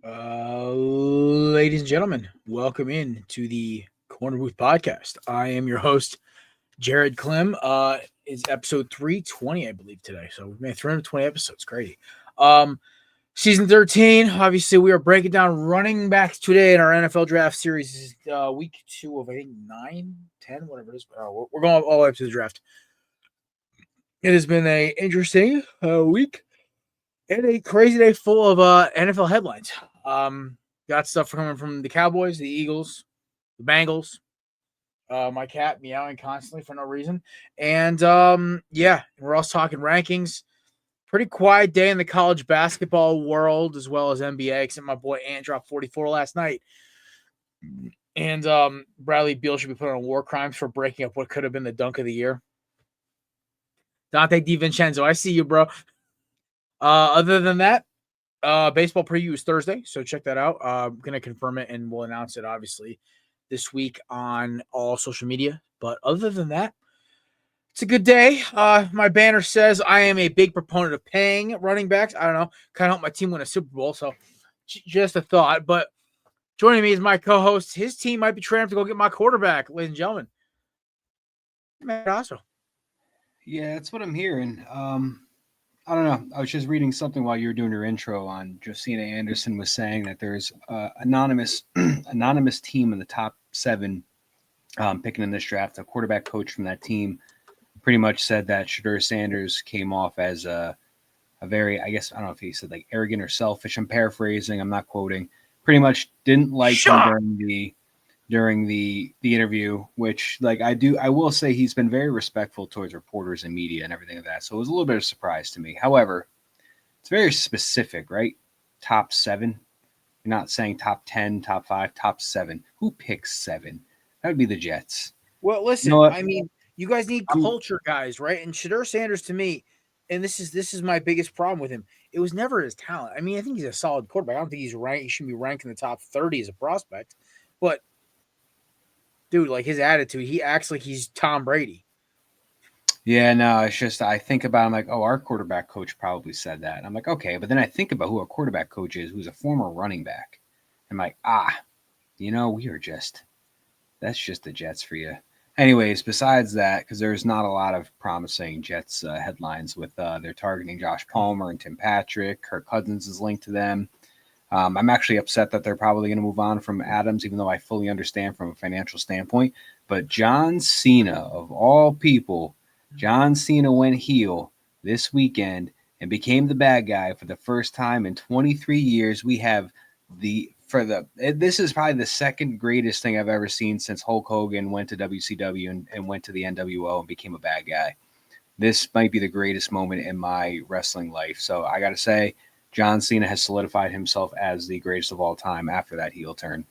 Ladies and gentlemen, welcome in to the Korner Booth Podcast. I am your host, Jared Klim. It's episode 320, I believe, today. So we've made 320 episodes. Crazy. Season 13. Obviously, we are breaking down running backs today in our NFL draft series. This is week 2 of, I think, 9, 10, whatever it is. We're going all the way up to the draft. It has been an interesting week and a crazy day full of NFL headlines. Got stuff coming from the Cowboys, the Eagles, the Bengals. My cat meowing constantly for no reason. And we're also talking rankings. Pretty quiet day in the college basketball world as well as NBA, except my boy Ant dropped 44 last night. And Bradley Beal should be put on war crimes for breaking up what could have been the dunk of the year. Dante DiVincenzo, I see you, bro. Other than that, baseball preview is Thursday, so check that out. I'm going to confirm it, and we'll announce it, obviously, this week on all social media. But other than that, it's a good day. My banner says I am a big proponent of paying running backs. I don't know, kind of help my team win a Super Bowl, so just a thought. But joining me is my co-host. His team might be trying to go get my quarterback, ladies and gentlemen. Ordazzo. Yeah, that's what I'm hearing. I don't know. I was just reading something while you were doing your intro on Josina Anderson was saying that there's anonymous team in the top 7 picking in this draft. A quarterback coach from that team pretty much said that Shedeur Sanders came off as a very, I guess, I don't know if he said like arrogant or selfish. I'm paraphrasing. I'm not quoting. Pretty much didn't like him during the interview, which I will say he's been very respectful towards reporters and media and everything like that. So it was a little bit of a surprise to me. However, it's very specific, right? Top 7. You're not saying top 10, top 5, top 7. Who picks 7? That would be the Jets. Well, listen, You know I mean, you guys need culture guys, right? And Shedeur Sanders, to me, and this is my biggest problem with him. It was never his talent. I mean, I think he's a solid quarterback. I don't think he's ranked. He shouldn't be ranked in the top 30 as a prospect. But dude, like his attitude, he acts like he's Tom Brady. Yeah, no, it's just I think about, I'm like, oh, our quarterback coach probably said that. And I'm like, okay, but then I think about who our quarterback coach is, who's a former running back. I'm like, that's just the Jets for you. Anyways, besides that, because there's not a lot of promising Jets headlines with they're targeting Josh Palmer and Tim Patrick. Kirk Cousins is linked to them. I'm actually upset that they're probably going to move on from Adams, even though I fully understand from a financial standpoint. But John Cena, of all people, John Cena went heel this weekend and became the bad guy for the first time in 23 years. We have this is probably the second greatest thing I've ever seen since Hulk Hogan went to WCW and went to the NWO and became a bad guy. This might be the greatest moment in my wrestling life. So I got to say, John Cena has solidified himself as the greatest of all time after that heel turn.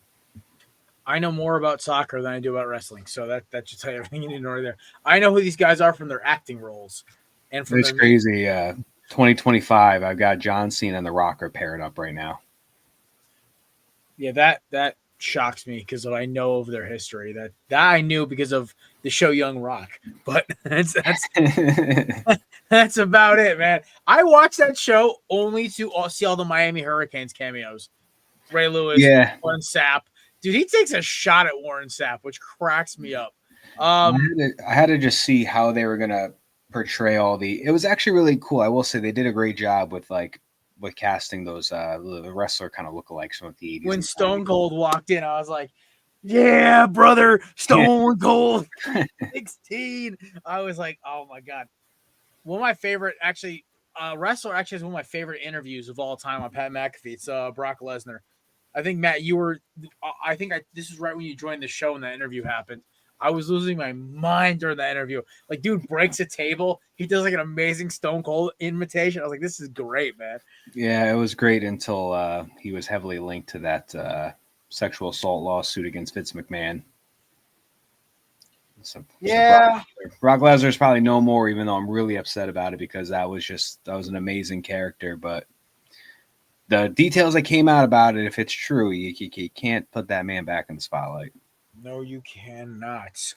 I know more about soccer than I do about wrestling, so that should tell you everything you need to know right there. I know who these guys are from their acting roles, and from it's crazy. 2025, I've got John Cena and The Rock are paired up right now. Yeah, that shocks me because I know of their history. That I knew because of the show Young Rock, but that's that's about it, man. I watched that show only to see all the Miami Hurricanes cameos. Ray Lewis, Warren Sapp. Dude, he takes a shot at Warren Sapp, which cracks me up. I had to just see how they were gonna portray all the. It was actually really cool. I will say they did a great job with casting those the wrestler kind of lookalikes from the 80s. When Stone Cold walked in, I was like, yeah, brother, Stone Cold 16. I was like, oh my God. One of my favorite, wrestler actually is one of my favorite interviews of all time on Pat McAfee. It's Brock Lesnar. I think, Matt, this is right when you joined the show and that interview happened. I was losing my mind during that interview. Like, dude breaks a table. He does like an amazing Stone Cold imitation. I was like, this is great, man. Yeah, it was great until he was heavily linked to that sexual assault lawsuit against Vince McMahon. So Brock Lesnar's probably no more, even though I'm really upset about it because that was an amazing character. But the details that came out about it, if it's true, you can't put that man back in the spotlight. No, you cannot.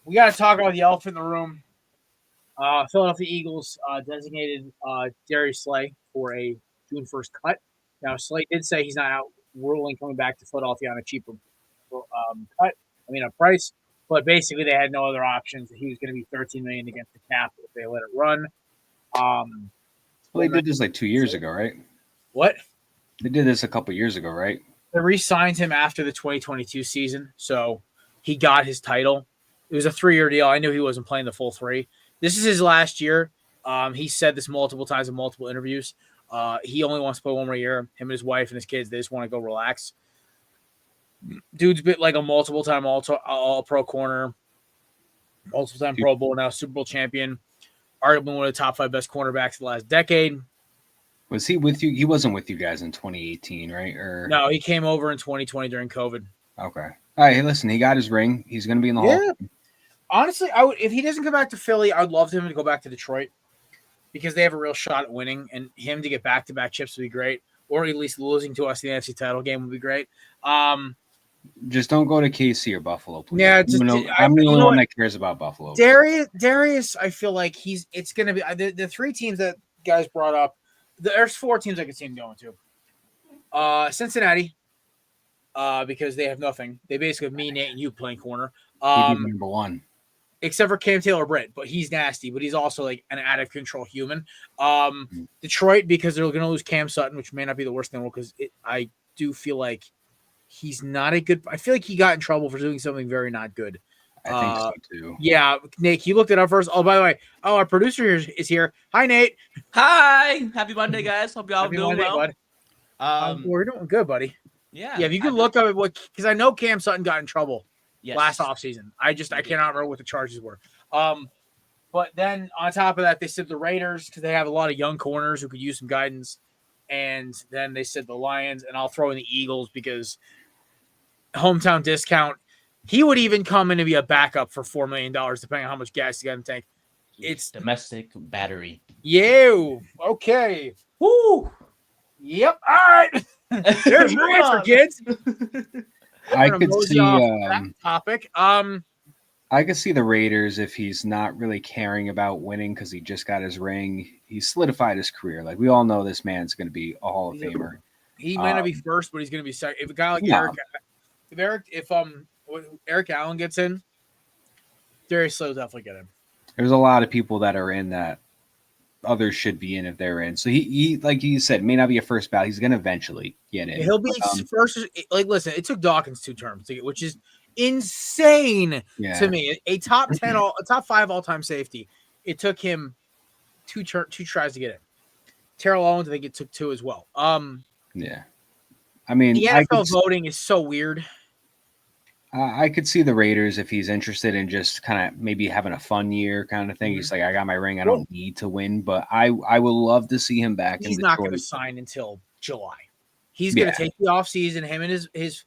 We got to talk about the elephant in the room. Philadelphia Eagles designated Darius Slay for a June 1st cut. Now, Slay did say he's not out ruling coming back to Philadelphia on a cheaper price. But basically, they had no other options. He was going to be $13 million against the cap if they let it run. Well, they did this like 2 years ago, right? What? They did this a couple years ago, right? They re-signed him after the 2022 season, so he got his title. It was a 3-year deal. I knew he wasn't playing the full 3. This is his last year. He said this multiple times in multiple interviews. He only wants to play 1 more year. Him and his wife and his kids, they just want to go relax. Dude's been like a multiple-time all-pro corner, multiple-time Pro Bowl, now Super Bowl champion, arguably one of the top 5 best cornerbacks of the last decade. Was he with you? He wasn't with you guys in 2018, right? Or no, he came over in 2020 during COVID. Okay. All right. Hey, listen, he got his ring. He's going to be in the Hall. Honestly, I would if he doesn't come back to Philly, I would love him to go back to Detroit because they have a real shot at winning, and him to get back-to-back chips would be great, or at least losing to us in the NFC title game would be great. Just don't go to KC or Buffalo, please. Yeah, I'm the only one that cares about Buffalo. Darius, I feel like it's going to be the 3 teams that guys brought up. There's 4 teams I could see him going to. Cincinnati, because they have nothing. They basically have me, Nate, and you playing corner. Number 1. Except for Cam Taylor-Britt, but he's nasty, but he's also like an out-of-control human. Detroit, because they're going to lose Cam Sutton, which may not be the worst thing in the world, because I do feel like he's not a good – I feel like he got in trouble for doing something very not good. I think so, too. Yeah, Nate, you looked it up first. Oh, by the way, our producer is here. Hi, Nate. Hi. Happy Monday, guys. Hope y'all doing Monday, well. Bud. We're doing good, buddy. Yeah. Yeah, if you could look up what – because I know Cam Sutton got in trouble. Yes. Last offseason. I cannot remember what the charges were. But then on top of that, they said the Raiders because they have a lot of young corners who could use some guidance. And then they said the Lions, and I'll throw in the Eagles because hometown discount. He would even come in to be a backup for $4 million, depending on how much gas he got in the tank. It's domestic battery. Yeah. Okay. Woo. Yep. All right. There's your answer, kids. I could see that topic. I could see the Raiders if he's not really caring about winning because he just got his ring. He solidified his career. Like we all know, this man's going to be a Hall of Famer. He might not be first, but he's going to be second. If a guy like if Eric Allen gets in, Darius Slay will definitely get in. There's a lot of people that are in that others should be in if they're in. So he like you said, may not be a first ballot. He's going to eventually get in. He'll be first. Like, listen, it took Dawkins 2 terms to get, which is insane to me. A top 10, a top 5 all-time safety. It took him 2 tries to get in. Terrell Owens, I think it took 2 as well. Yeah. I mean, the NFL voting is so weird. I could see the Raiders if he's interested in just kind of maybe having a fun year kind of thing. He's like, I got my ring. I don't need to win, but I would love to see him back. He's not going to sign until July. He's going to take the offseason. Him and his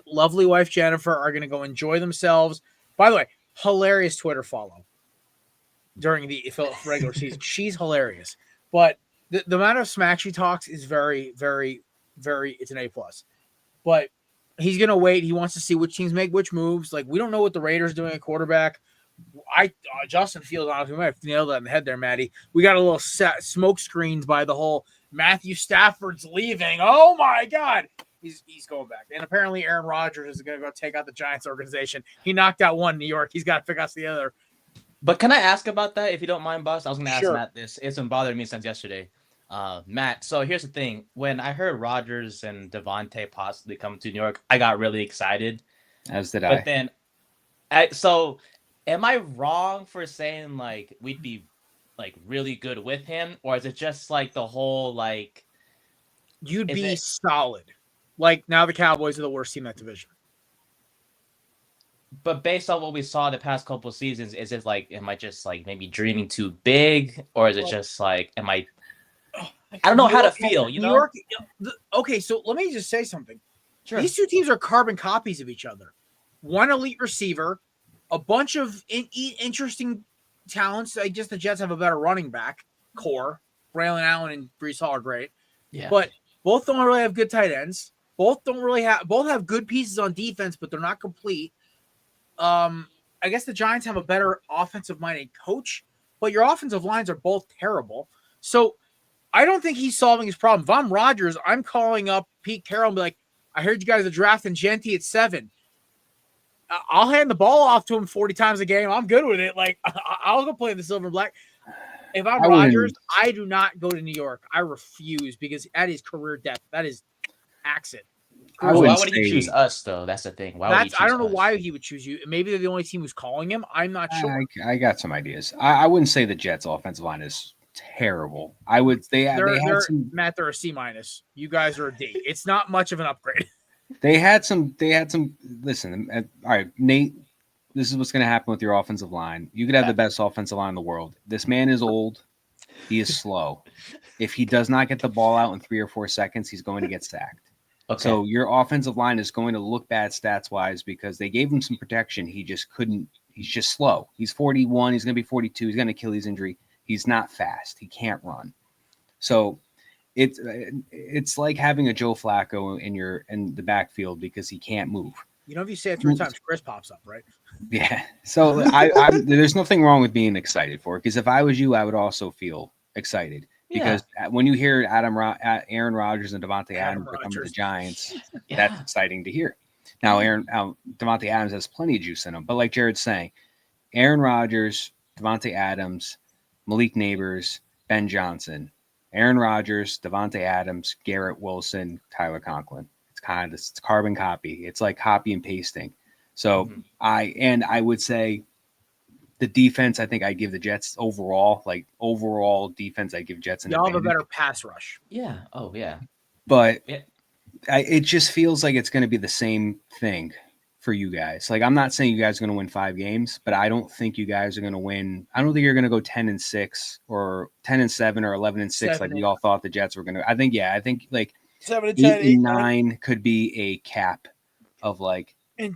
lovely wife, Jennifer, are going to go enjoy themselves. By the way, hilarious Twitter follow during the regular season. She's hilarious. But the amount of smack she talks is very, very, very, it's an A+. But he's going to wait. He wants to see which teams make which moves. Like, we don't know what the Raiders doing at quarterback. Justin Fields, honestly, we might have nailed that in the head there, Maddie. We got a little smoke screens by the whole Matthew Stafford's leaving. Oh, my God. He's going back. And apparently Aaron Rodgers is going to go take out the Giants organization. He knocked out one in New York. He's got to pick us the other. But can I ask about that, if you don't mind, boss? I was going to ask Sure. Matt this. It's been bothering me since yesterday. Matt, so here's the thing. When I heard Rodgers and Devontae possibly coming to New York, I got really excited. As did I. But then, so am I wrong for saying, like, we'd be, like, really good with him? Or is it just, like, the whole, like... You'd be solid. Like, now the Cowboys are the worst team in that division. But based on what we saw the past couple of seasons, is it, like, am I just, like, maybe dreaming too big? Or is it just, like, am I... I don't know how to feel, you know? New York, okay, so let me just say something. Sure. These 2 teams are carbon copies of each other. One elite receiver, a bunch of interesting talents. I guess the Jets have a better running back core. Braylon Allen and Breece Hall are great. Yeah. But both don't really have good tight ends. Both have good pieces on defense, but they're not complete. I guess the Giants have a better offensive-minded coach, but your offensive lines are both terrible. So I don't think he's solving his problem. If I'm Rodgers, I'm calling up Pete Carroll and be like, I heard you guys are drafting Jeanty at 7. I'll hand the ball off to him 40 times a game. I'm good with it. Like, I'll go play the silver and black. If I'm Rodgers, I do not go to New York. I refuse because that is career death. That is exit. Why would he choose us, though? That's the thing. Why would he choose I don't know us? why he would choose you. Maybe they're the only team who's calling him. I'm not sure. I got some ideas. I wouldn't say the Jets' offensive line is terrible. I would. They're a C-. You guys are a D. It's not much of an upgrade. They had some. Listen, all right, Nate. This is what's going to happen with your offensive line. You could have the best offensive line in the world. This man is old. He is slow. If he does not get the ball out in 3 or 4 seconds, he's going to get sacked. Okay. So your offensive line is going to look bad stats-wise because they gave him some protection. He just couldn't. He's just slow. He's 41. He's going to be 42. He's going to Achilles injury. He's not fast. He can't run. So it's like having a Joe Flacco in the backfield because he can't move. You know, if you say it 3 times, Chris pops up, right? Yeah. So there's nothing wrong with being excited for it because if I was you, I would also feel excited because when you hear Aaron Rodgers and Davante Adams become the Giants, that's exciting to hear. Now, Davante Adams has plenty of juice in him, but like Jared's saying, Aaron Rodgers, Davante Adams, Malik Neighbors, Ben Johnson, Aaron Rodgers, Davante Adams, Garrett Wilson, Tyler Conklin. It's carbon copy. It's like copy and pasting. So I would say the defense, I think I give the Jets overall defense, I give Jets an Y'all advantage. have a better pass rush. Yeah. Oh, yeah. But it just feels like it's going to be the same thing for you guys. Like, I'm not saying you guys are going to win 5 games, but I don't think you guys are going to win. I don't think you're going to go 10-6 or 10-7 or 11-6 like we all thought the Jets were going to. I think like 7-10, 8-9 could be a cap of like. And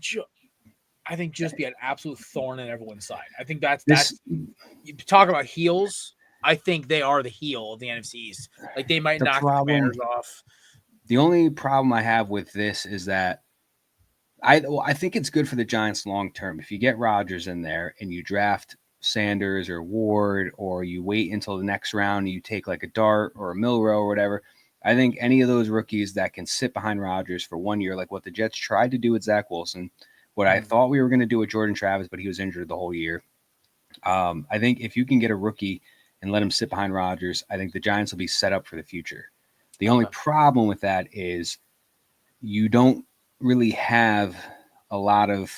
I think just be an absolute thorn in everyone's side. I think that's you talk about heels. I think they are the heel of the NFC East. Like they might knock the Commanders off. The only problem I have with this is that I think it's good for the Giants long term. If you get Rodgers in there and you draft Sanders or Ward, or you wait until the next round and you take like a Dart or a Milrow or whatever, I think any of those rookies that can sit behind Rodgers for 1 year, like what the Jets tried to do with Zach Wilson, what I thought we were going to do with Jordan Travis, but he was injured the whole year. I think if you can get a rookie and let him sit behind Rodgers, I think the Giants will be set up for the future. The only problem with that is you don't really have a lot of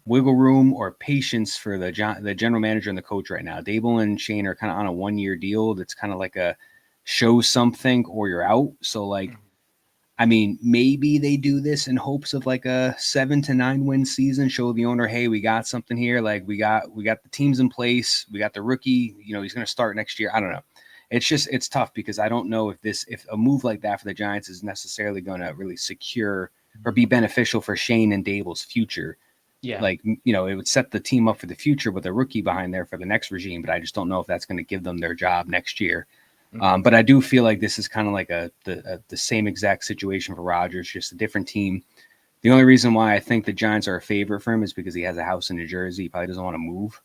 wiggle room or patience for the general manager and the coach right now. Dable and Shane are kind of on a 1-year deal. That's kind of like a show something or you're out. So like, I mean, maybe they do this in hopes of like a 7 to 9 win season, show the owner, hey, we got something here. Like we got the teams in place. We got the rookie, he's going to start next year. I don't know. It's tough because I don't know if a move like that for the Giants is necessarily going to really secure or be beneficial for Shane and Dable's future. Yeah. Like, it would set the team up for the future with a rookie behind there for the next regime, but I just don't know if that's going to give them their job next year. But I do feel like this is kind of like the same exact situation for Rodgers, just a different team. The only reason why I think the Giants are a favorite for him is because he has a house in New Jersey. He probably doesn't want to move,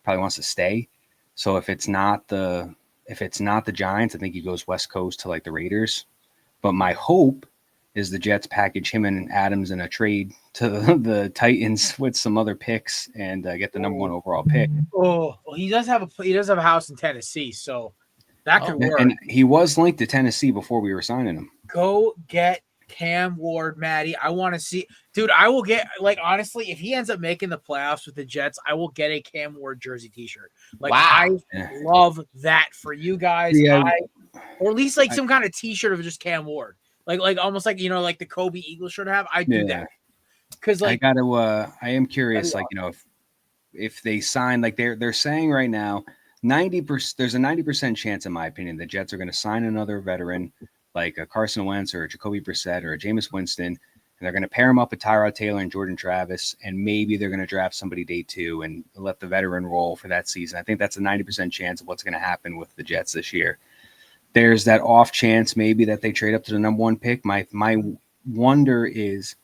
probably wants to stay. So if it's not the Giants, I think he goes West Coast to like the Raiders. But my hope is the Jets package him and Adams in a trade to the Titans with some other picks and get the number 1 overall pick. Oh, well, he does have a house in Tennessee, so that could work. And he was linked to Tennessee before we were signing him. Go get Cam Ward, Maddie. I want to see, dude. I will get, like, honestly, if he ends up making the playoffs with the Jets, I will get a Cam Ward jersey T-shirt. Like, wow. I love that for you guys. Yeah. Or at least like some kind of T-shirt of just Cam Ward, like almost like like the Kobe Eagles shirt I have. I do that because like I am curious, like if they sign, like they're saying right now, 90%. There's a 90% chance, in my opinion, the Jets are going to sign another veteran like a Carson Wentz or a Jacoby Brissett or a Jameis Winston, and they're going to pair him up with Tyrod Taylor and Jordan Travis, and maybe they're going to draft somebody day 2 and let the veteran roll for that season. I think that's a 90% chance of what's going to happen with the Jets this year. There's that off chance maybe that they trade up to the number 1 pick. My wonder is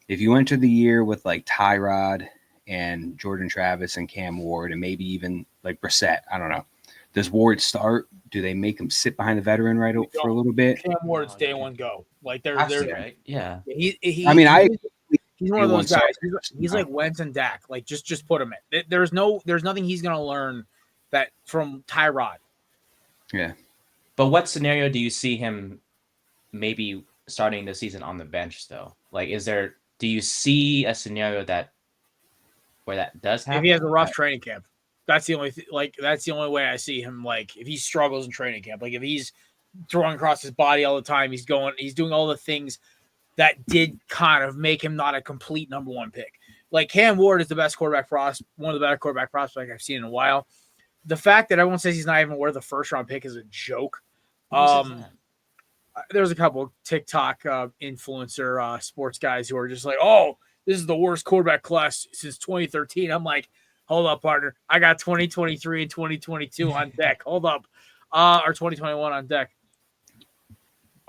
if you enter the year with like Tyrod and Jordan Travis and Cam Ward and maybe even like Brissett, I don't know. Does Ward start? Do they make him sit behind the veteran for a little bit? Cam Ward's day one go. Like there's right? Yeah. He's one of those guys. He's like Wentz and Dak. Like just put him in. There's nothing he's gonna learn that from Tyrod. Yeah. But what scenario do you see him maybe starting the season on the bench though? Like, do you see a scenario where that does happen? If he has a rough training camp, that's the only that's the only way I see him. Like if he struggles in training camp, like if he's throwing across his body all the time, he's doing all the things that did kind of make him not a complete number one pick. Like Cam Ward is the best quarterback one of the better quarterback prospects I've seen in a while. The fact that everyone says he's not even worth the first round pick is a joke. There's a couple of TikTok influencer sports guys who are just like, oh, this is the worst quarterback class since 2013. I'm like, hold up, partner. I got 2023 and 2022 on deck. Hold up. Or 2021 on deck.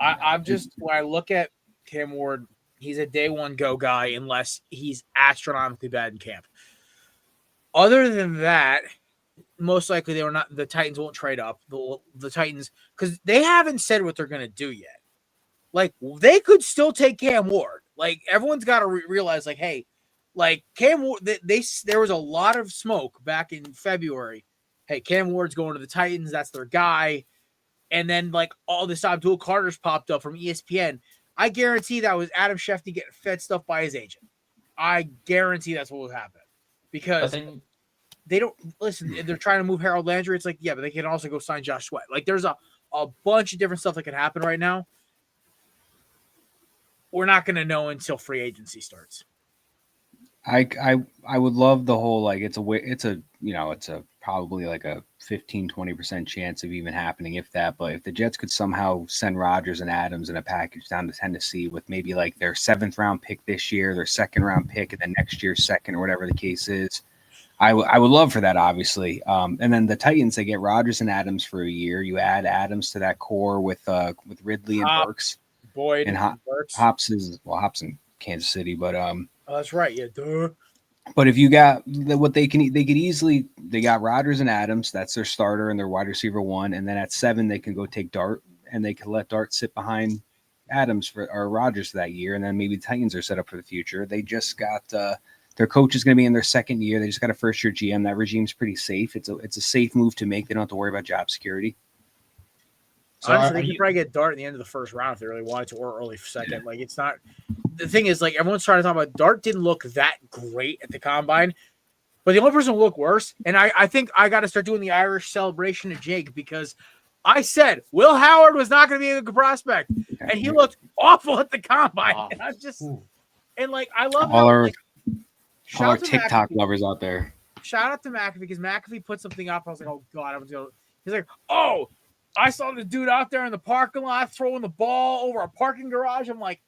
I'm just, when I look at Cam Ward, he's a day one go guy unless he's astronomically bad in camp. Other than that, most likely the Titans won't trade up. The Titans, because they haven't said what they're going to do yet. Like, they could still take Cam Ward. Like, everyone's got to realize, like, hey, like, Cam Ward, there was a lot of smoke back in February. Hey, Cam Ward's going to the Titans. That's their guy. And then, like, all this Abdul Carter's popped up from ESPN. I guarantee that was Adam Schefter getting fed stuff by his agent. I guarantee that's what would happen. Because they don't listen. They're trying to move Harold Landry. It's like, yeah, but they can also go sign Josh Sweat. Like, there's a bunch of different stuff that can happen right now. We're not going to know until free agency starts. I would love the whole, like, it's probably like a 15-20% chance of even happening, if that. But if the Jets could somehow send Rodgers and Adams in a package down to Tennessee with maybe like their 7th round pick this year, their 2nd round pick, and then next year's 2nd, or whatever the case is, I would love for that, obviously. And then the Titans, they get Rodgers and Adams for a year. You add Adams to that core with Ridley and Burks. Boyd and Burks. Hops in Kansas City, but oh, that's right, yeah, duh. But if you got what they got Rodgers and Adams, that's their starter and their wide receiver 1, and then at 7 they can go take Dart, and they can let Dart sit behind Adams or Rodgers for that year, and then maybe the Titans are set up for the future. They just got their coach is going to be in their 2nd year. They just got a first-year GM. That regime's pretty safe. It's a safe move to make. They don't have to worry about job security. So honestly, they could probably get Dart in the end of the 1st round if they really wanted to, or early 2nd. Yeah. Like, it's not – the thing is, like, everyone's trying to talk about Dart didn't look that great at the Combine, but the only person who looked worse, and I think I got to start doing the Irish celebration to Jake, because I said Will Howard was not going to be a good prospect, and he looked awful at the Combine. Oh. And I just – and, like, I love all our TikTok lovers out there. Shout out to McAfee, because McAfee put something up. I was like, oh, God. He's like, oh, I saw the dude out there in the parking lot throwing the ball over a parking garage. I'm like,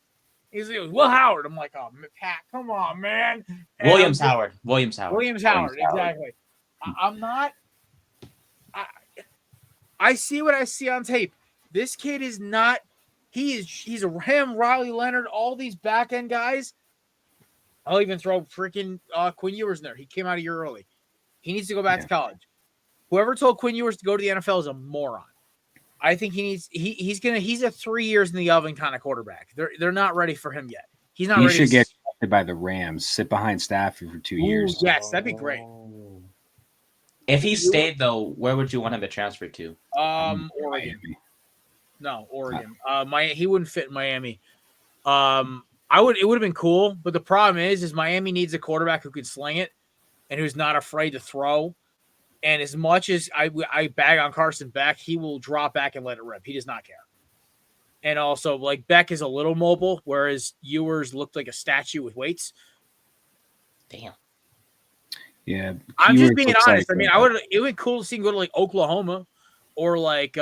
he's like, Will Howard. I'm like, oh, Pat, come on, man. Williams Howard, exactly. I'm not. I see what I see on tape. This kid is not. He's a him, Riley Leonard, all these back end guys. I'll even throw freaking Quinn Ewers in there. He came out a year early. He needs to go back to college. Whoever told Quinn Ewers to go to the NFL is a moron. I think he's a 3 years in the oven kind of quarterback. They're not ready for him yet. He's not ready. He should get drafted by the Rams, sit behind Stafford for 2 years. Yes, that'd be great. If he stayed though, where would you want him to transfer to? Oregon. Miami. No, Oregon. He wouldn't fit in Miami. It would have been cool, but the problem is Miami needs a quarterback who can sling it and who's not afraid to throw. And as much as I bag on Carson Beck, he will drop back and let it rip. He does not care. And also, like, Beck is a little mobile, whereas Ewers looked like a statue with weights. Damn. Yeah. I'm just being honest. Like, it would be cool to see him go to, like, Oklahoma or, like,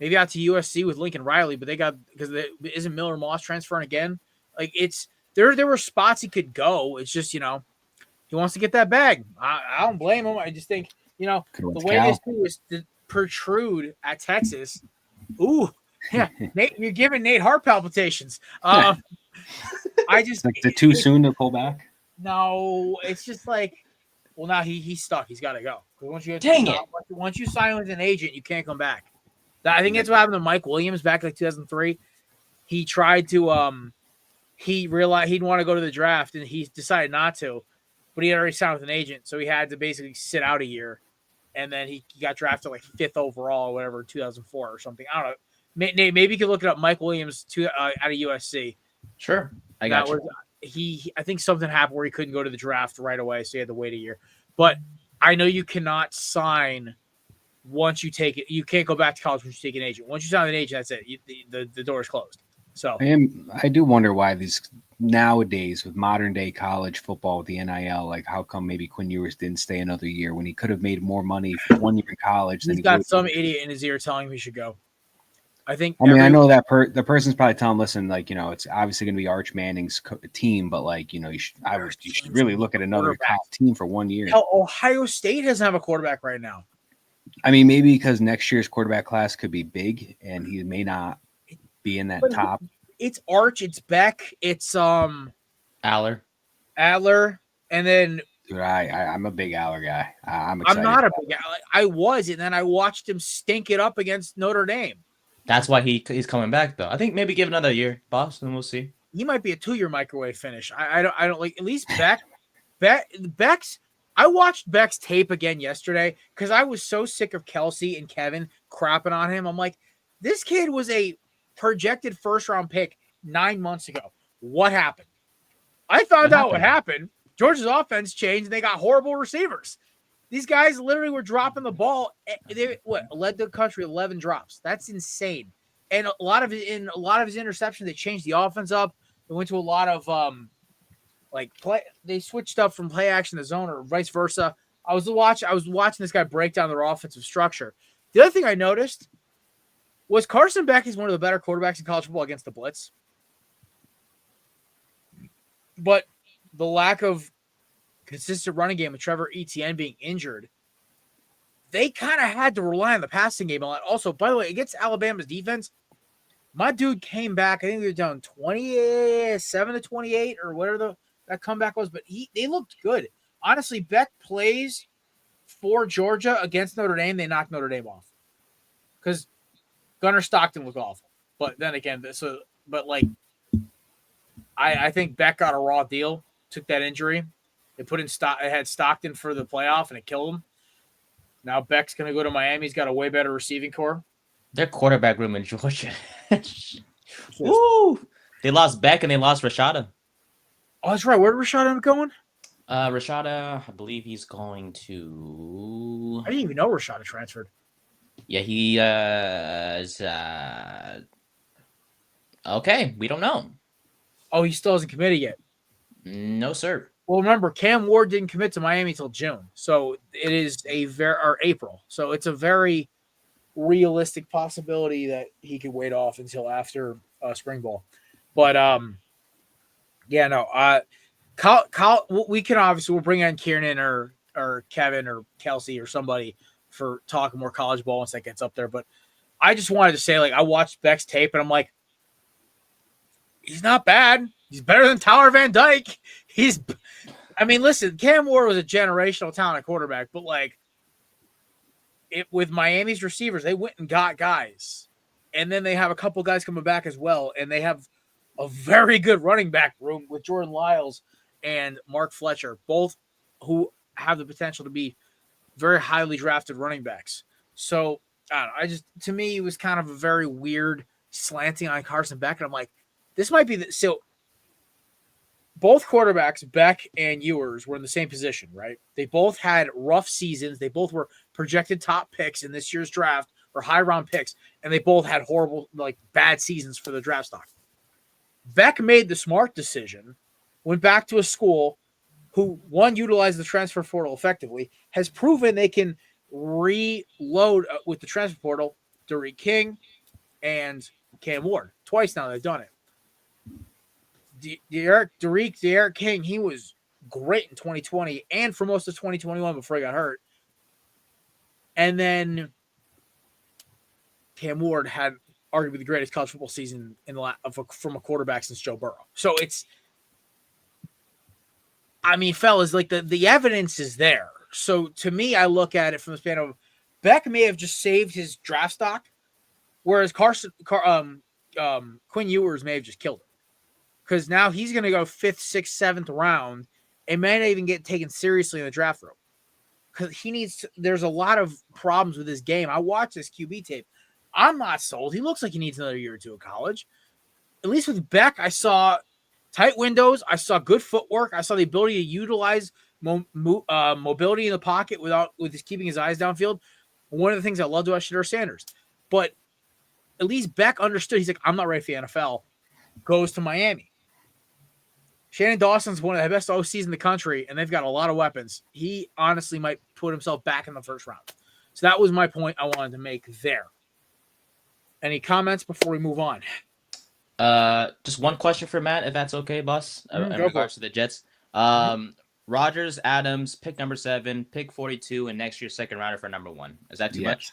maybe out to USC with Lincoln Riley, but isn't Miller Moss transferring again? Like, there were spots he could go. It's just, he wants to get that bag. I don't blame him. I just think, the way this dude was to protrude at Texas. Ooh, yeah, Nate, you're giving Nate heart palpitations. I just like too soon to pull back. No, it's just like Well, now he's stuck. He's got to go. Because Dang it. once you sign with an agent, you can't come back. I think that's what happened to Mike Williams back in 2003. He tried to he realized he'd want to go to the draft, and he decided not to. But he had already signed with an agent, so he had to basically sit out a year. And then he got drafted like 5th overall or whatever, 2004 or something. I don't know. Maybe you could look it up. Mike Williams out of USC. Sure, I got you. I think something happened where he couldn't go to the draft right away, so he had to wait a year. But I know you cannot sign once you take it. You can't go back to college once you take an agent. Once you sign an agent, that's it. The door is closed. So I do wonder why these nowadays with modern day college football with the NIL, like how come maybe Quinn Ewers didn't stay another year when he could have made more money for 1 year in college? He's got some idiot in his ear telling him he should go. I I know that the person's probably telling him, listen, like, you know, it's obviously going to be Arch Manning's team, but like, you know, you should really look at another top team for 1 year. Hell, Ohio State doesn't have a quarterback right now. I mean, maybe because next year's quarterback class could be big and he may not be in that top. It's Arch, it's Beck, it's Aller, and then dude, I'm a big Aller guy. I'm excited. I'm not a big Aller. I was, and then I watched him stink it up against Notre Dame. That's why he's coming back, though. I think maybe give another year, boss, and we'll see. He might be a 2-year microwave finish. I don't like, at least Beck's. I watched Beck's tape again yesterday because I was so sick of Kelsey and Kevin crapping on him. I'm like, this kid was a projected first-round pick 9 months ago. What happened? I found out what happened. Georgia's offense changed, and they got horrible receivers. These guys literally were dropping the ball. They led the country 11 drops. That's insane. And a lot of his interceptions, they changed the offense up. They went to a lot of play. They switched up from play action to zone or vice versa. I was watching this guy break down their offensive structure. The other thing I noticed was Carson Beck is one of the better quarterbacks in college football against the blitz. But the lack of consistent running game with Trevor Etienne being injured, they kind of had to rely on the passing game a lot. Also, by the way, against Alabama's defense, my dude came back. I think they were down 27-28 or whatever that comeback was, but they looked good. Honestly, Beck plays for Georgia against Notre Dame. They knocked Notre Dame off because Gunnar Stockton looked awful. But then again, I think Beck got a raw deal, took that injury. They had Stockton for the playoff, and it killed him. Now Beck's going to go to Miami. He's got a way better receiving core. Their quarterback room in Georgia. Woo! They lost Beck and they lost Rashada. Oh, that's right. Where did Rashada end up going? Rashada, I believe he's going to... I didn't even know Rashada transferred. Yeah, he is... Okay, we don't know. Oh, he still hasn't committed yet? No, sir. Well, remember, Cam Ward didn't commit to Miami until June. So it is April. So it's a very realistic possibility that he could wait off until after spring ball. But yeah, no. We can obviously, we'll bring in Kieran or Kevin or Kelsey or somebody for talking more college ball once that gets up there. But I just wanted to say, like, I watched Beck's tape and I'm like, he's not bad. He's better than Tyler Van Dyke. Listen, Cam Ward was a generational talent at quarterback, but like, with Miami's receivers, they went and got guys. And then they have a couple guys coming back as well. And they have a very good running back room with Jordan Lyles and Mark Fletcher, both who have the potential to be very highly drafted running backs. So, I don't know. To me, it was kind of a very weird slanting on Carson Beck. And I'm like, this might be so both quarterbacks, Beck and Ewers, were in the same position, right? They both had rough seasons. They both were projected top picks in this year's draft or high round picks, and they both had horrible, bad seasons for the draft stock. Beck made the smart decision, went back to a school who, one, utilized the transfer portal effectively, has proven they can reload with the transfer portal Derek King and Cam Ward. Twice now they've done it. Derek King, he was great in 2020 and for most of 2021 before he got hurt. And then Cam Ward had arguably the greatest college football season from a quarterback since Joe Burrow. So I mean, fellas, like the evidence is there. So to me, I look at it from the span of Beck may have just saved his draft stock, whereas Quinn Ewers may have just killed him. Because now he's going to go 5th, 6th, 7th round and may not even get taken seriously in the draft room. Because there's a lot of problems with his game. I watched this QB tape. I'm not sold. He looks like he needs another year or two of college. At least with Beck, I saw tight windows. I saw good footwork. I saw the ability to utilize mobility in the pocket with his keeping his eyes downfield. One of the things I loved about Shedeur Sanders. But at least Beck understood. He's like, I'm not ready for the NFL. Goes to Miami. Shannon Dawson's one of the best OCs in the country, and they've got a lot of weapons. He honestly might put himself back in the first round. So that was my point I wanted to make there. Any comments before we move on? Just one question for Matt, if that's okay, boss, in regards to the Jets. Rodgers, Adams, pick number 7, pick 42, and next year's second rounder for number 1. Is that too much?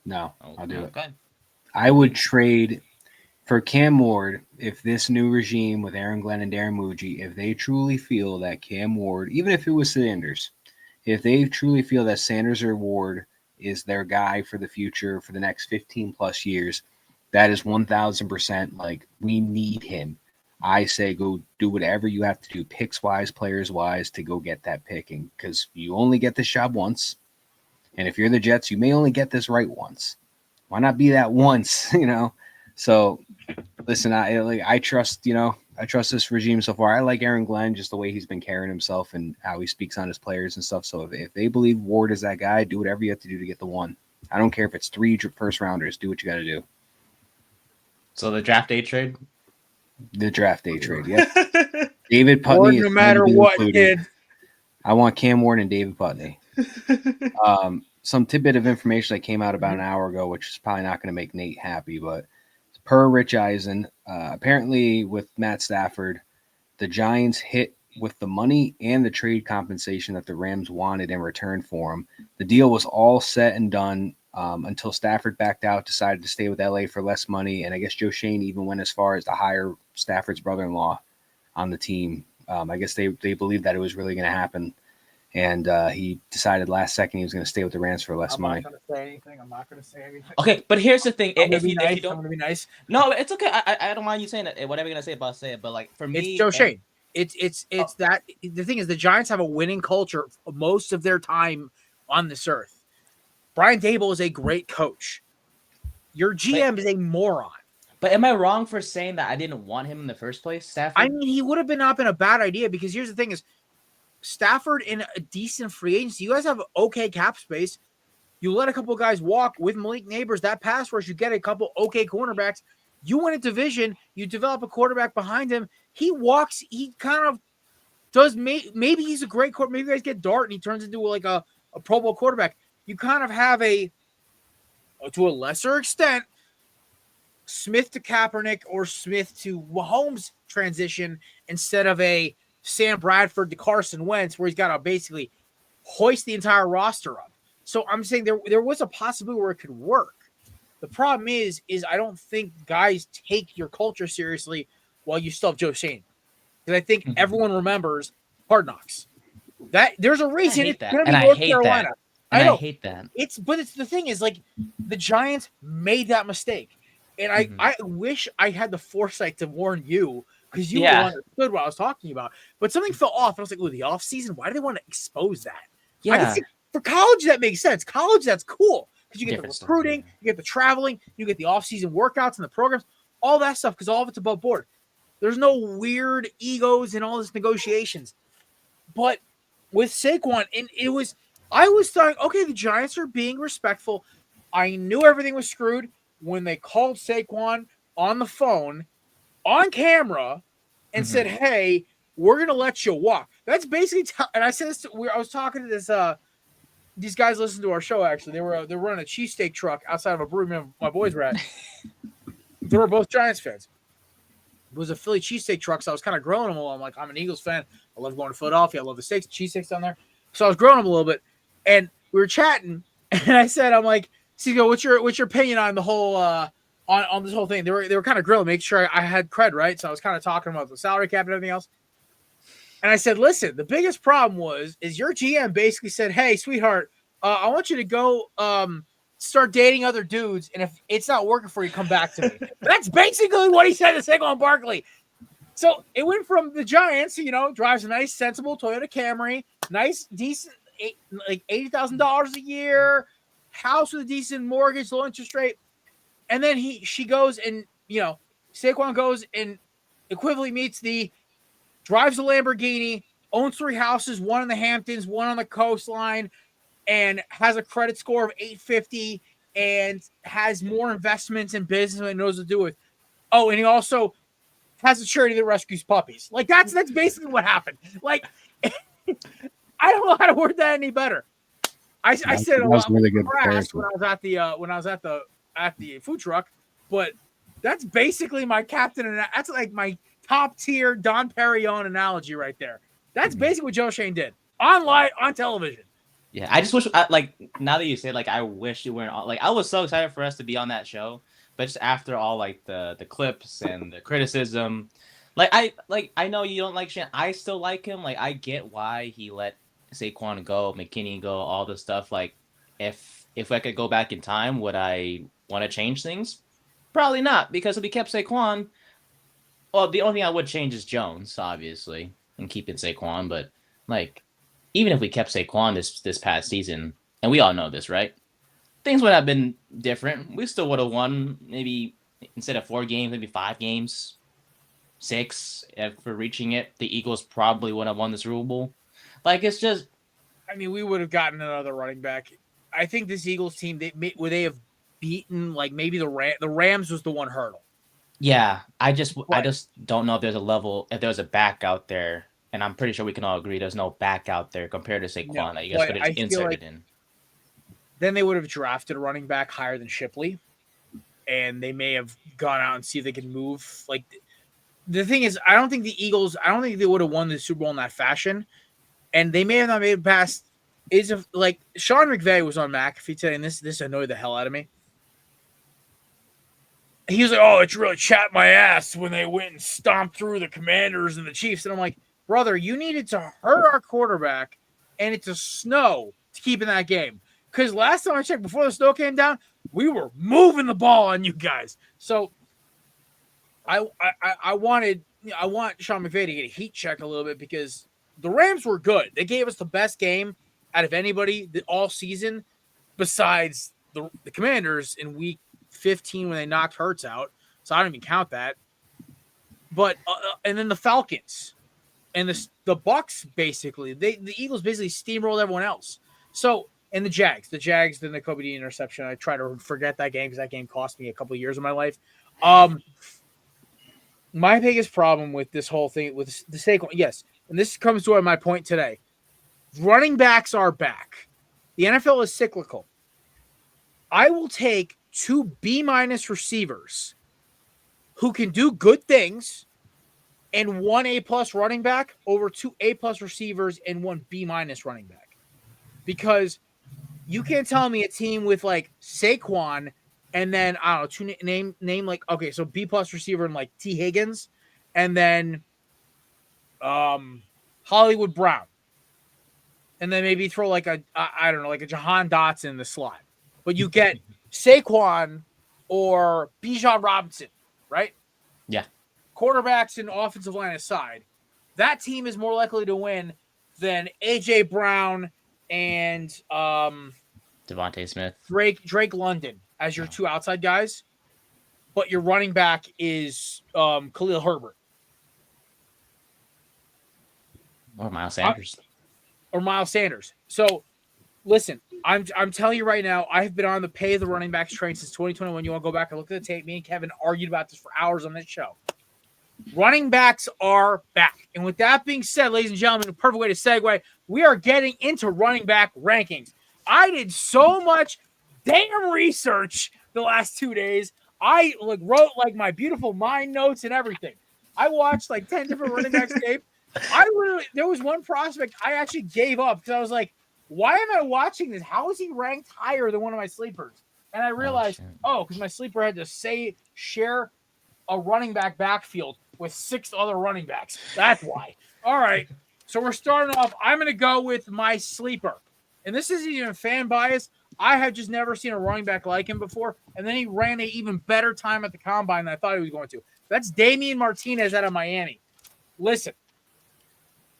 No, I'll do it. Okay. I would trade for Cam Ward if this new regime with Aaron Glenn and Darren Muji, if they truly feel that Cam Ward, even if it was Sanders, if they truly feel that Sanders or Ward is their guy for the future for the next 15 plus years, that is 1,000%. Like, we need him. I say go do whatever you have to do, picks wise, players wise, to go get that picking, because you only get this job once. And if you're the Jets, you may only get this right once. Why not be that once, So, listen, I trust, I trust this regime so far. I like Aaron Glenn, just the way he's been carrying himself and how he speaks on his players and stuff. So if they believe Ward is that guy, do whatever you have to do to get the one. I don't care if it's 3 first rounders. Do what you got to do. So the draft day trade? The draft day trade, yeah. David Putney. Or no matter what, kid. I want Cam Ward and David Putney. Some tidbit of information that came out about an hour ago, which is probably not going to make Nate happy, but per Rich Eisen, apparently with Matt Stafford, the Giants hit with the money and the trade compensation that the Rams wanted in return for him. The deal was all set and done until Stafford backed out, decided to stay with LA for less money, and I guess Joe Shane even went as far as to hire Stafford's brother-in-law on the team. I guess they believed that it was really going to happen, and he decided last second he was going to stay with the Rams for less money. I'm not going to say anything. Okay, but here's the thing. If you don't, I'm going to be nice. No, it's okay. I don't mind you saying it. Whatever you're going to say, boss, say it. But like for me, it's Joe Shane. It's that the thing is the Giants have a winning culture most of their time on this earth. Brian Daboll is a great coach. Your GM is a moron. But am I wrong for saying that I didn't want him in the first place, Stafford? I mean, he would have not been a bad idea because here's the thing is Stafford in a decent free agency. You guys have okay cap space. You let a couple of guys walk with Malik Neighbors. That pass rush, you get a couple okay cornerbacks. You win a division. You develop a quarterback behind him. He walks. He kind of does. Maybe he's a great quarterback. Maybe you guys get Dart and he turns into like a Pro Bowl quarterback. You kind of have to a lesser extent, Smith to Kaepernick or Smith to Mahomes transition instead of a Sam Bradford to Carson Wentz where he's got to basically hoist the entire roster up. So I'm saying there was a possibility where it could work. The problem is I don't think guys take your culture seriously while you still have Joe Shane. Because I think everyone remembers Hard Knocks. That there's a reason it's going to be North Carolina. I hate that. But it's the thing is like the Giants made that mistake. And I wish I had the foresight to warn you because you understood what I was talking about. But something fell off. And I was like, the offseason, why do they want to expose that? Yeah. I can see, for college, that makes sense. College, that's cool. Because you get the recruiting, you get the traveling, you get the offseason workouts and the programs, all that stuff, because all of it's above board. There's no weird egos and all this negotiations. But with Saquon, and I was thought, okay, the Giants are being respectful. I knew everything was screwed when they called Saquon on the phone, on camera, and said, hey, we're going to let you walk. That's basically, and I said this, I was talking to this, these guys listen to our show, actually. They're running a cheesesteak truck outside of a brewery my boys were at. They were both Giants fans. It was a Philly cheesesteak truck, so I was kind of grilling them a little. I'm like, I'm an Eagles fan. I love going to Philadelphia. I love the steaks, cheesesteaks down there. So I was grilling them a little bit. And we were chatting, and I said, I'm like, Seago, what's your opinion on the whole on this whole thing? They were kind of grilling, making sure I had cred, right? So I was kind of talking about the salary cap and everything else. And I said, listen, the biggest problem is your GM basically said, hey, sweetheart, I want you to go start dating other dudes, and if it's not working for you, come back to me. That's basically what he said to Saquon Barkley. So it went from the Giants, drives a nice, sensible Toyota Camry, nice, decent, like $80,000 a year, house with a decent mortgage, low interest rate. And then she goes and, Saquon goes and equivalently meets drives a Lamborghini, owns 3 houses, one in the Hamptons, one on the coastline, and has a credit score of 850 and has more investments in business than it knows what to do with. Oh, and he also has a charity that rescues puppies. Like that's basically what happened. Like I don't know how to word that any better. I said a lot really good when I was at the food truck, but that's basically my captain, and that's like my top tier Don Perignon analogy right there. That's basically what Joe Shane did on television. Yeah, I just wish now that you say I wish you weren't I was so excited for us to be on that show, but just after all the clips and the criticism, I know you don't like Shane. I still like him. I get why he let Saquon go, McKinney go, all this stuff. If I could go back in time, would I want to change things? Probably not, because if we kept Saquon, well, the only thing I would change is Jones, obviously, and keeping Saquon. But even if we kept Saquon this past season, and we all know this, right? Things would have been different. We still would have won, maybe instead of 4 games, maybe 5 games, 6 for reaching it. The Eagles probably would have won the Super Bowl. It's just, I mean, we would have gotten another running back. I think this Eagles team, would they have beaten maybe the Rams was the one hurdle. Yeah, I just don't know if if there's a back out there, and I'm pretty sure we can all agree there's no back out there compared to Saquon that you guys could have inserted in. Then they would have drafted a running back higher than Shipley, and they may have gone out and see if they can move. The thing is, I don't think they would have won the Super Bowl in that fashion, and they may have not made it past. Sean McVay was on McAfee today, and this annoyed the hell out of me. He was like, oh, it's really chapped my ass when they went and stomped through the Commanders and the Chiefs. And I'm like, brother, you needed to hurt our quarterback and it to snow to keep in that game. Because last time I checked, before the snow came down, we were moving the ball on you guys. So I want Sean McVay to get a heat check a little bit, because the Rams were good. They gave us the best game out of anybody all season besides the Commanders in week 15 when they knocked Hurts out. So I don't even count that. But and then the Falcons and the Bucks, basically the Eagles basically steamrolled everyone else. So, and the Jags, then the Kobe Dean interception. I try to forget that game because that game cost me a couple of years of my life. My biggest problem with this whole thing with the Saquon, yes, and this comes to my point today. Running backs are back. The NFL is cyclical. I will take 2 B- receivers who can do good things and 1 A+ running back over 2 A+ receivers and 1 B- running back. Because you can't tell me a team with Saquon and then I don't know, name okay, so B+ receiver and T. Higgins and then Hollywood Brown. And then maybe throw a Jahan Dotson in the slot. But you get Saquon or Bijan Robinson, right? Yeah. Quarterbacks and offensive line aside, that team is more likely to win than A.J. Brown and Devontae Smith, Drake London as your 2 outside guys, but your running back is Khalil Herbert or Miles Sanders. So, listen, I'm telling you right now, I've been on the pay the running backs train since 2021. You want to go back and look at the tape? Me and Kevin argued about this for hours on this show. Running backs are back. And with that being said, ladies and gentlemen, a perfect way to segue, we are getting into running back rankings. I did so much damn research the last 2 days. I wrote my beautiful mind notes and everything. I watched 10 different running backs tape. There was one prospect I actually gave up because I was like, why am I watching this? How is he ranked higher than one of my sleepers? And I realized, because my sleeper had to share a running back backfield with 6 other running backs. That's why. All right. So we're starting off. I'm going to go with my sleeper. And this isn't even fan bias. I have just never seen a running back like him before. And then he ran an even better time at the combine than I thought he was going to. That's Damien Martinez out of Miami. Listen,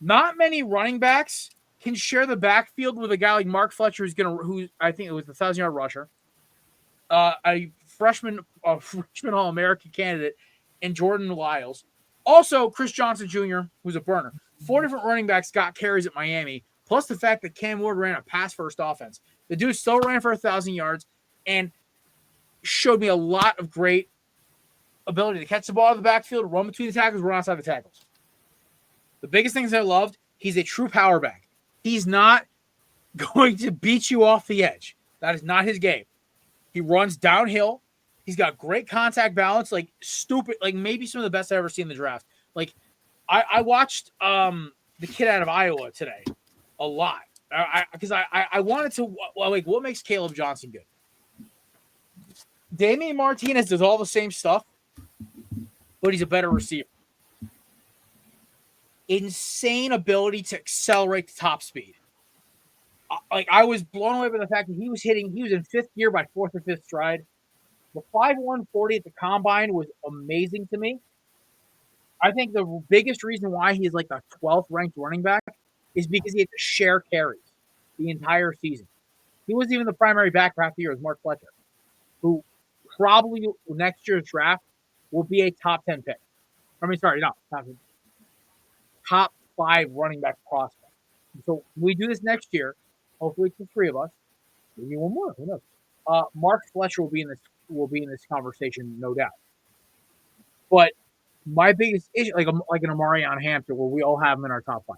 not many running backs can share the backfield with a guy like Mark Fletcher, who I think it was the 1,000-yard rusher, a freshman All-American candidate, and Jordan Lyles. Also, Chris Johnson Jr., who's a burner. 4 different running backs got carries at Miami, plus the fact that Cam Ward ran a pass-first offense. The dude still ran for 1,000 yards and showed me a lot of great ability to catch the ball out of the backfield, run between the tackles, run outside the tackles. The biggest things I loved, he's a true power back. He's not going to beat you off the edge. That is not his game. He runs downhill. He's got great contact balance, like stupid, like maybe some of the best I've ever seen in the draft. Like I watched the kid out of Iowa today a lot because I wanted to like what makes Caleb Johnson good. Damien Martinez does all the same stuff, but he's a better receiver. Insane ability to accelerate the top speed. Like I was blown away by the fact that he was in fifth gear by fourth or fifth stride. The 5'1" 40 at the combine was amazing to me. I think the biggest reason why he is like the 12th ranked running back is because he had to share carries the entire season. He wasn't even the primary back for half the year. It was Mark Fletcher, who probably next year's draft will be a top 10 pick. Top 5 running back prospect. So we do this next year. Hopefully it's the 3 of us. Maybe one more. Who knows? Mark Fletcher will be in this conversation, no doubt. But my biggest issue, like an Amarion Hampton, where we all have him in our top 5.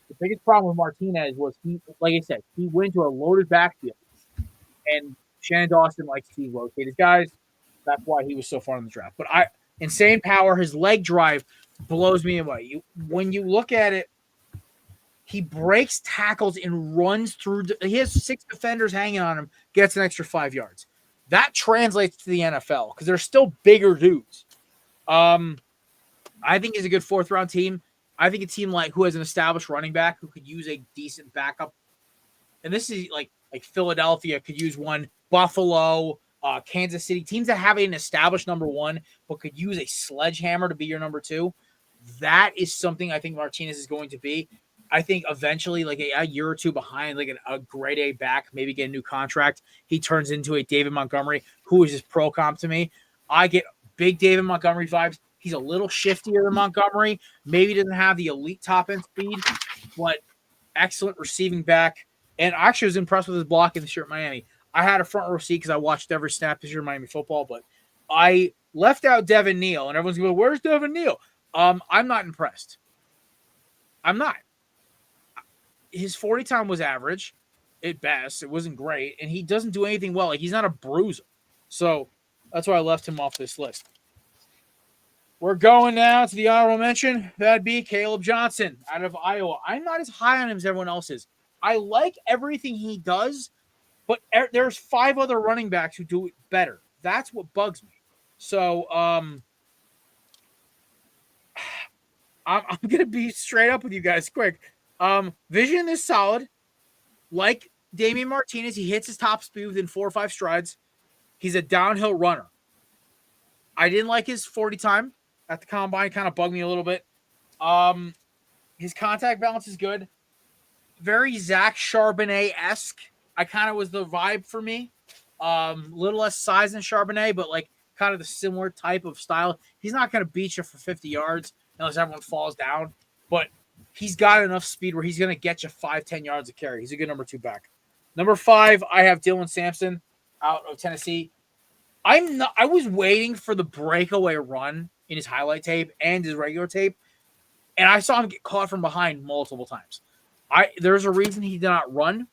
The biggest problem with Martinez was like I said, he went into a loaded backfield, and Shannon Dawson likes to rotate his guys. That's why he was so far in the draft. But insane power, his leg drive blows me away. When you look at it, he breaks tackles and runs through. He has 6 defenders hanging on him, gets an extra 5 yards. That translates to the NFL because they're still bigger dudes. I think he's a good 4th-round team. I think a team like who has an established running back who could use a decent backup. And this is like Philadelphia could use one. Buffalo, Kansas City, teams that have an established number 1 but could use a sledgehammer to be your number 2. That is something I think Martinez is going to be. I think eventually, like a year or 2 behind, like a grade A back, maybe get a new contract, he turns into a David Montgomery, who is just pro comp to me. I get big David Montgomery vibes. He's a little shiftier than Montgomery. Maybe doesn't have the elite top end speed, but excellent receiving back. And I actually was impressed with his blocking this year at Miami. I had a front row seat because I watched every snap this year in Miami football, but I left out Devin Neal, and everyone's going, "Where's Devin Neal?" I'm not impressed. I'm not. His 40 time was average at best. It wasn't great, and he doesn't do anything well. Like he's not a bruiser, so that's why I left him off this list. We're going now to the honorable mention. That'd be Caleb Johnson out of Iowa. I'm not as high on him as everyone else is. I like everything he does, but there's 5 other running backs who do it better. That's what bugs me. So I'm going to be straight up with you guys quick. Vision is solid. Like Damien Martinez, he hits his top speed within 4 or 5 strides. He's a downhill runner. I didn't like his 40 time at the combine. Kind of bugged me a little bit. His contact balance is good. Very Zach Charbonnet-esque. I kind of was the vibe for me. Little less size than Charbonnet, but like kind of the similar type of style. He's not going to beat you for 50 yards unless everyone falls down. But he's got enough speed where he's going to get you 5-10 yards of carry. He's a good number 2 back. Number 5, I have Dylan Sampson out of Tennessee. I was waiting for the breakaway run in his highlight tape and his regular tape, and I saw him get caught from behind multiple times. There's a reason he did not run.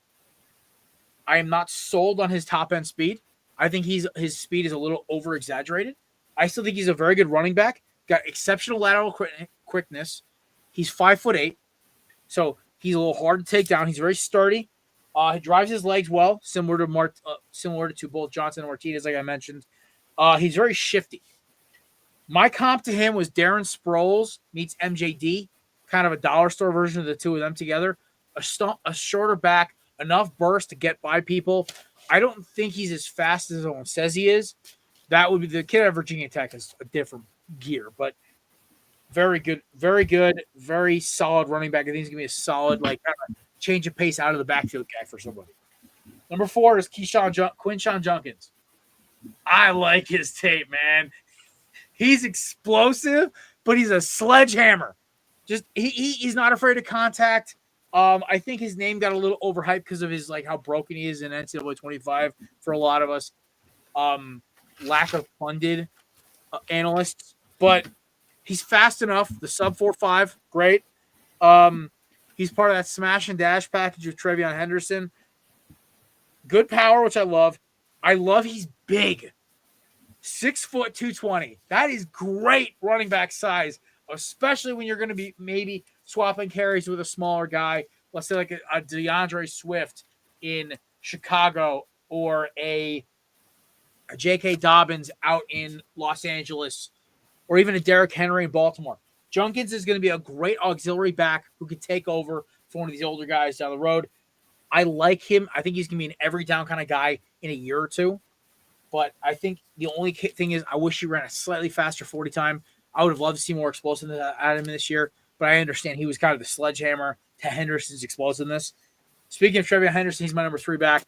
I am not sold on his top end speed. I think his speed is a little over exaggerated. I still think he's a very good running back. Got exceptional lateral quickness. He's 5'8", so he's a little hard to take down. He's very sturdy. He drives his legs well, similar to both Johnson and Martinez, like I mentioned. He's very shifty. My comp to him was Darren Sproles meets MJD. kind of a dollar store version of the two of them together. A shorter back, enough burst to get by people. I don't think he's as fast as everyone says he is. That would be the kid at Virginia Tech is a different gear, but very good, very solid running back. I think he's gonna be a solid kind of change of pace out of the backfield guy for somebody. Number 4 is Quinshawn Junkins. I like his tape, man. He's explosive, but he's a sledgehammer. Just he's not afraid of contact. I think his name got a little overhyped because of his how broken he is in NCAA 25 for a lot of us. Lack of funded analysts, but he's fast enough. The sub 4.5, great. He's part of that smash and dash package with Trevion Henderson. Good power, which I love. He's big. 6 foot 220. That is great running back size, especially when you're going to be maybe swapping carries with a smaller guy. Let's say like a DeAndre Swift in Chicago or a J.K. Dobbins out in Los Angeles or even a Derrick Henry in Baltimore. Junkins is going to be a great auxiliary back who can take over for one of these older guys down the road. I like him. I think he's going to be an every down kind of guy in a year or two. But I think the only thing is I wish he ran a slightly faster 40 time. I would have loved to see more explosiveness out of him this year. But I understand he was kind of the sledgehammer to Henderson's explosiveness. Speaking of Trevion Henderson, he's my number 3 back.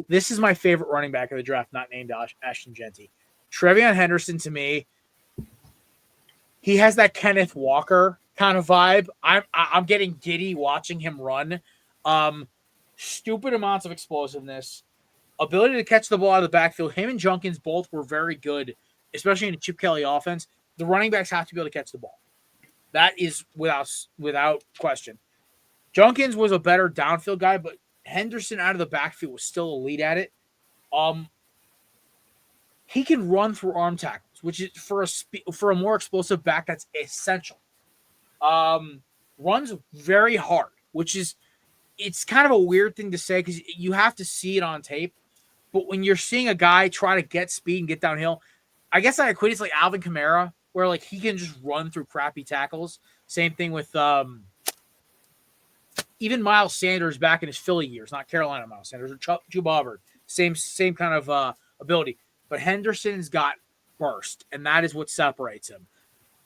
This is my favorite running back of the draft, not named Ashton Jeanty. Trevion Henderson, to me, he has that Kenneth Walker kind of vibe. I'm getting giddy watching him run. Stupid amounts of explosiveness, ability to catch the ball out of the backfield. Him and Junkins both were very good, especially in the Chip Kelly offense. The running backs have to be able to catch the ball. That is without question. Junkins was a better downfield guy, but Henderson out of the backfield was still elite at it. He can run through arm tackles, which is for a more explosive back, that's essential. Runs very hard, which is it's kind of a weird thing to say because you have to see it on tape. But when you're seeing a guy try to get speed and get downhill, I guess I equate it like Alvin Kamara, where he can just run through crappy tackles. Same thing with even Miles Sanders back in his Philly years, not Carolina Miles Sanders or Chuba Hubbard. Same kind of ability. But Henderson's got burst, and that is what separates him.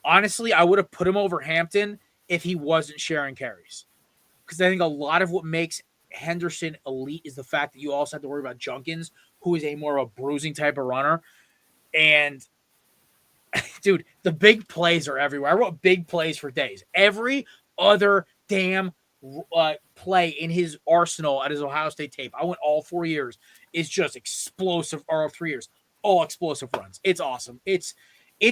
Honestly, I would have put him over Hampton if he wasn't sharing carries. Because I think a lot of what makes Henderson elite is the fact that you also have to worry about Junkins, who is a more of a bruising type of runner. And, dude, the big plays are everywhere. I wrote big plays for days. Every other damn play in his arsenal at his Ohio State tape, I went all 4 years, is just explosive, or 3 years, all explosive runs. It's awesome. It's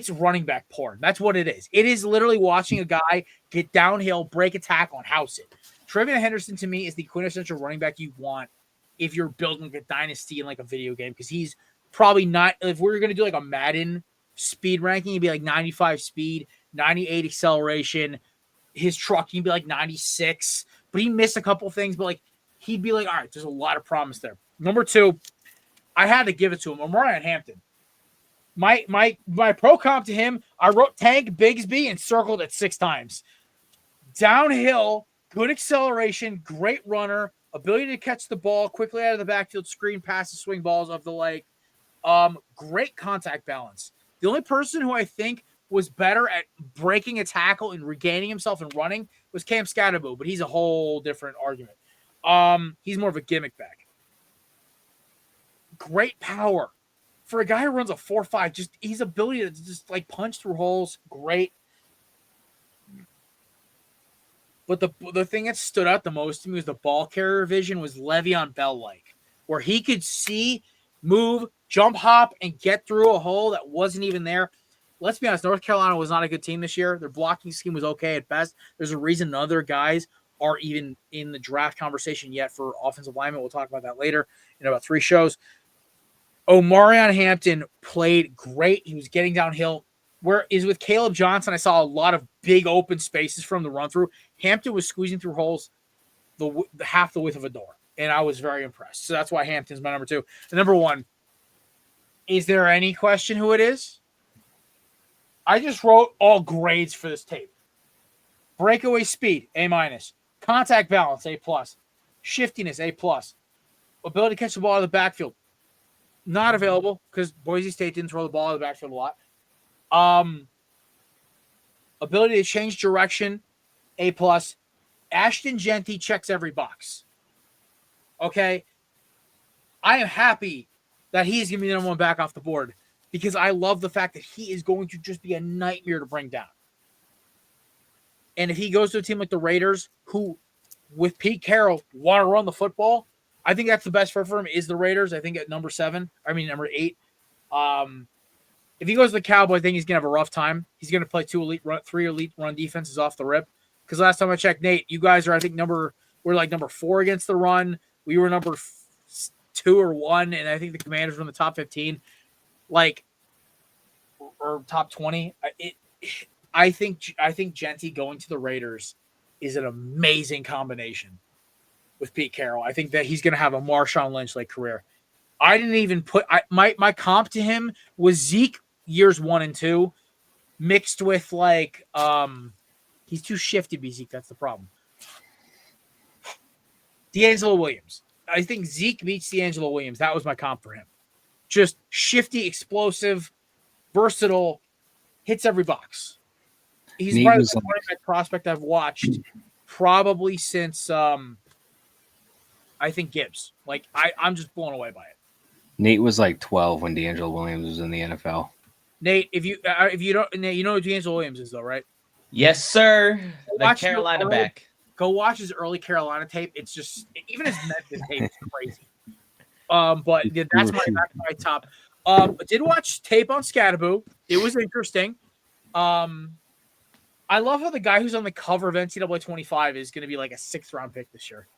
running back porn. That's what it is. It is literally watching a guy get downhill, break a tackle, and house it. Trevion Henderson, to me, is the quintessential running back you want if you're building a dynasty in a video game, because he's probably not, if we're going to do a Madden speed ranking, he'd be 95 speed, 98 acceleration. His trucking would be 96, but he missed a couple things, but he'd be all right, there's a lot of promise there. Number 2, I had to give it to him. Omarion Hampton. My pro comp to him, I wrote Tank Bigsby and circled it 6 times. Downhill, good acceleration, great runner, ability to catch the ball quickly out of the backfield, screen passes, swing balls of the leg. Great contact balance. The only person who I think was better at breaking a tackle and regaining himself and running was Cam Scatterbo, but he's a whole different argument. He's more of a gimmick back. Great power. For a guy who runs a 4.5, just his ability to just punch through holes, great. But the thing that stood out the most to me was the ball carrier vision was Le'Veon Bell-like, where he could see, move, jump hop, and get through a hole that wasn't even there. Let's be honest, North Carolina was not a good team this year. Their blocking scheme was okay at best. There's a reason none of their guys are even in the draft conversation yet for offensive linemen. We'll talk about that later in about 3 shows. Omarion Hampton played great. He was getting downhill. Where is with Caleb Johnson, I saw a lot of big open spaces from the run through. Hampton was squeezing through holes the half the width of a door, and I was very impressed. So that's why Hampton's my number 2. And number 1, is there any question who it is? I just wrote all grades for this tape. Breakaway speed, A-. Contact balance, A+. Shiftiness, A+. Ability to catch the ball out of the backfield, not available because Boise State didn't throw the ball out of the backfield a lot. Ability to change direction, A+. Ashton Jeanty checks every box. Okay? I am happy that he is going to be the number one back off the board because I love the fact that he is going to just be a nightmare to bring down. And if he goes to a team like the Raiders, who, with Pete Carroll, want to run the football, I think that's the best fit for him is the Raiders. I think at number 8. If he goes to the Cowboys, I think he's going to have a rough time. He's going to play 3 elite run defenses off the rip. Because last time I checked, Nate, you guys are, I think, number 4 against the run. We were number 2 or 1, and I think the Commanders were in the top 15, or top 20. I think Jeanty going to the Raiders is an amazing combination with Pete Carroll. I think that he's going to have a Marshawn Lynch-like career. I didn't even put my comp to him was Zeke years 1 and 2 mixed with he's too shifty to be Zeke. That's the problem. D'Angelo Williams. I think Zeke meets D'Angelo Williams. That was my comp for him. Just shifty, explosive, versatile, hits every box. He's probably the running back prospect I've watched probably since I think Gibbs. I'm just blown away by it. Nate was 12 when D'Angelo Williams was in the NFL. Nate, if you don't, Nate, you know who D'Angelo Williams is though, right? Yes, sir. The Carolina back. Go watch his early Carolina tape. It's just even his Memphis tape is crazy. But that's my top. Did watch tape on Scatterboo. It was interesting. I love how the guy who's on the cover of NCAA 25 is going to be a 6th round pick this year.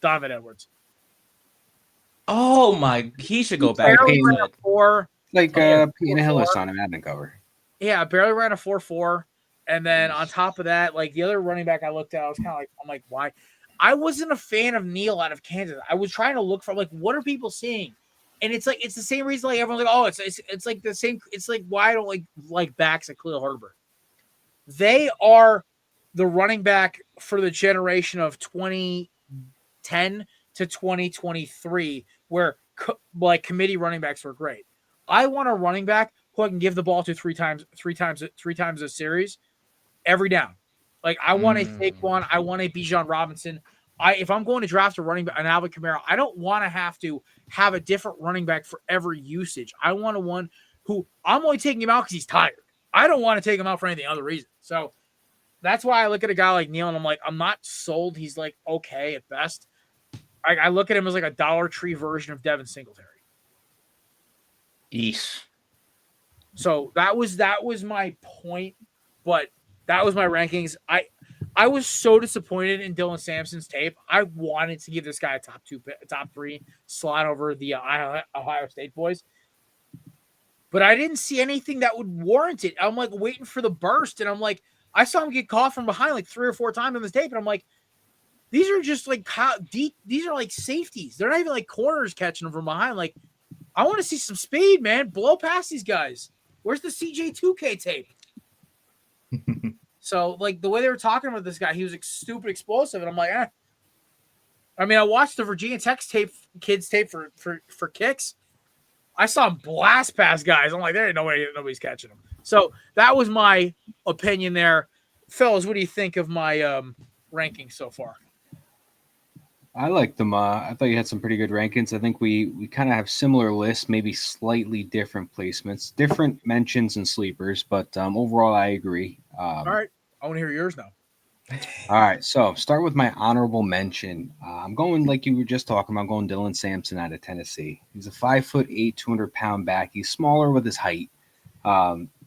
Donovan Edwards. Oh my! He should go back. Barely ran a 4. Pina Hillis on a Madden cover. Yeah, barely ran a 4.4. And then on top of that, the other running back I looked at, I was kind of I'm like, why? I wasn't a fan of Neal out of Kansas. I was trying to look for what are people seeing? And it's it's the same reason everyone's oh, it's the same. It's why I don't like backs at Khalil Herbert. They are the running back for the generation of 2010 to 2023, where committee running backs were great. I want a running back who I can give the ball to three times a series, every down. I want a Saquon, I want a Bijan Robinson. If I'm going to draft a running back, an Alvin Kamara, I don't want to have a different running back for every usage. I want one who I'm only taking him out because he's tired. I don't want to take him out for any other reason. So that's why I look at a guy like Neal and I'm not sold. He's okay at best. I look at him as a Dollar Tree version of Devin Singletary. Eesh. So that was my point, but that was my rankings. I was so disappointed in Dylan Sampson's tape. I wanted to give this guy a top 3 slot over the Ohio State boys, but I didn't see anything that would warrant it. I'm waiting for the burst, and I saw him get caught from behind 3 or 4 times on this tape, and I'm these are just these are safeties. They're not even corners catching them from behind. I want to see some speed, man. Blow past these guys. Where's the CJ2K tape? So, the way they were talking about this guy, he was stupid explosive, and I'm eh. I mean, I watched the Virginia Tech kids tape for kicks. I saw him blast past guys. I'm there ain't no way nobody's catching him. So that was my opinion there. Fellas, what do you think of my rankings so far? I liked them. I thought you had some pretty good rankings. I think we kind of have similar lists, maybe slightly different placements, different mentions and sleepers, but overall I agree. All right. I want to hear yours now. All right. So start with my honorable mention. I'm going like you were just talking about. I'm going Dylan Sampson out of Tennessee. He's a 5'8", 200-pound back. He's smaller with his height.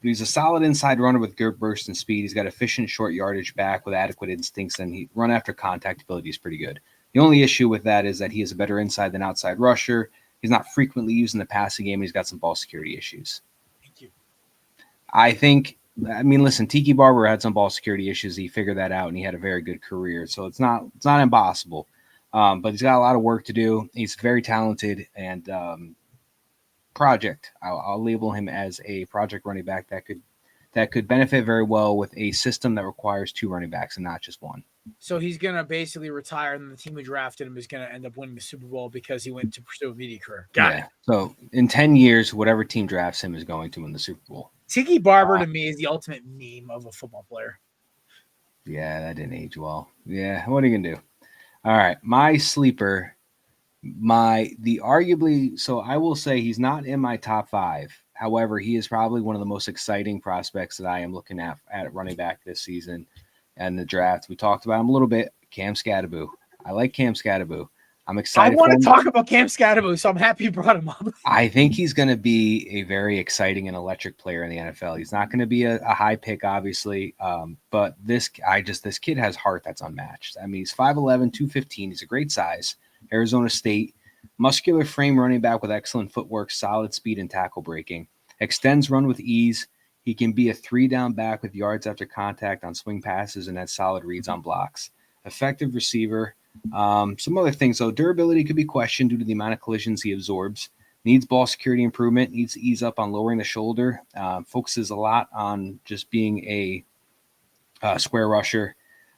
He's a solid inside runner with good burst and speed. He's got efficient short yardage back with adequate instincts, and he run after contact ability is pretty good. The only issue with that is that he is a better inside than outside rusher. He's not frequently used in the passing game. And he's got some ball security issues. Thank you. Listen, Tiki Barber had some ball security issues. He figured that out, and he had a very good career. So it's not impossible. But he's got a lot of work to do. He's very talented and project. I'll label him as a project running back that that could benefit very well with a system that requires 2 running backs and not just one. So he's going to basically retire, and the team who drafted him is going to end up winning the Super Bowl because he went to pursue a media career. Got it. So in 10 years, whatever team drafts him is going to win the Super Bowl. Tiki Barber to me is the ultimate meme of a football player. Yeah, that didn't age well. Yeah, what are you going to do? All right, my sleeper, so I will say he's not in my top 5. However, he is probably one of the most exciting prospects that I am looking at running back this season and the draft. We talked about him a little bit. Cam Skattebo. I like Cam Skattebo. I'm excited. I want to talk about Cam Skattebo, so I'm happy you brought him up. I think he's going to be a very exciting and electric player in the NFL. He's not going to be a high pick, obviously, but this kid has heart that's unmatched. I mean, he's 5'11", 215. He's a great size. Arizona State, muscular frame running back with excellent footwork, solid speed, and tackle breaking. Extends run with ease. He can be a 3-down back with yards after contact on swing passes and has solid reads on blocks. Effective receiver. Some other things, though. Durability could be questioned due to the amount of collisions he absorbs. Needs ball security improvement. Needs to ease up on lowering the shoulder. Focuses a lot on just being a square rusher.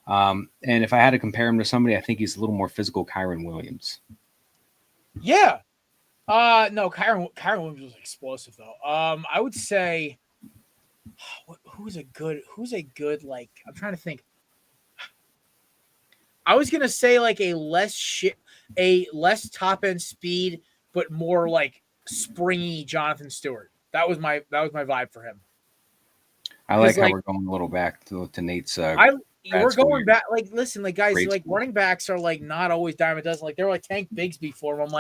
And if I had to compare him to somebody, I think he's a little more physical Kyren Williams. Yeah. No, Kyren Williams was explosive, though. I would say who's a good like, I'm trying to think. I was gonna say like a less top end speed, but more like springy Jonathan Stewart. That was my vibe for him. I like how we're going a little back to Nate's. We're going back. Like, listen, like guys, like running backs are like not always dime a dozen. Like they're like Tank Bigsby for him. I'm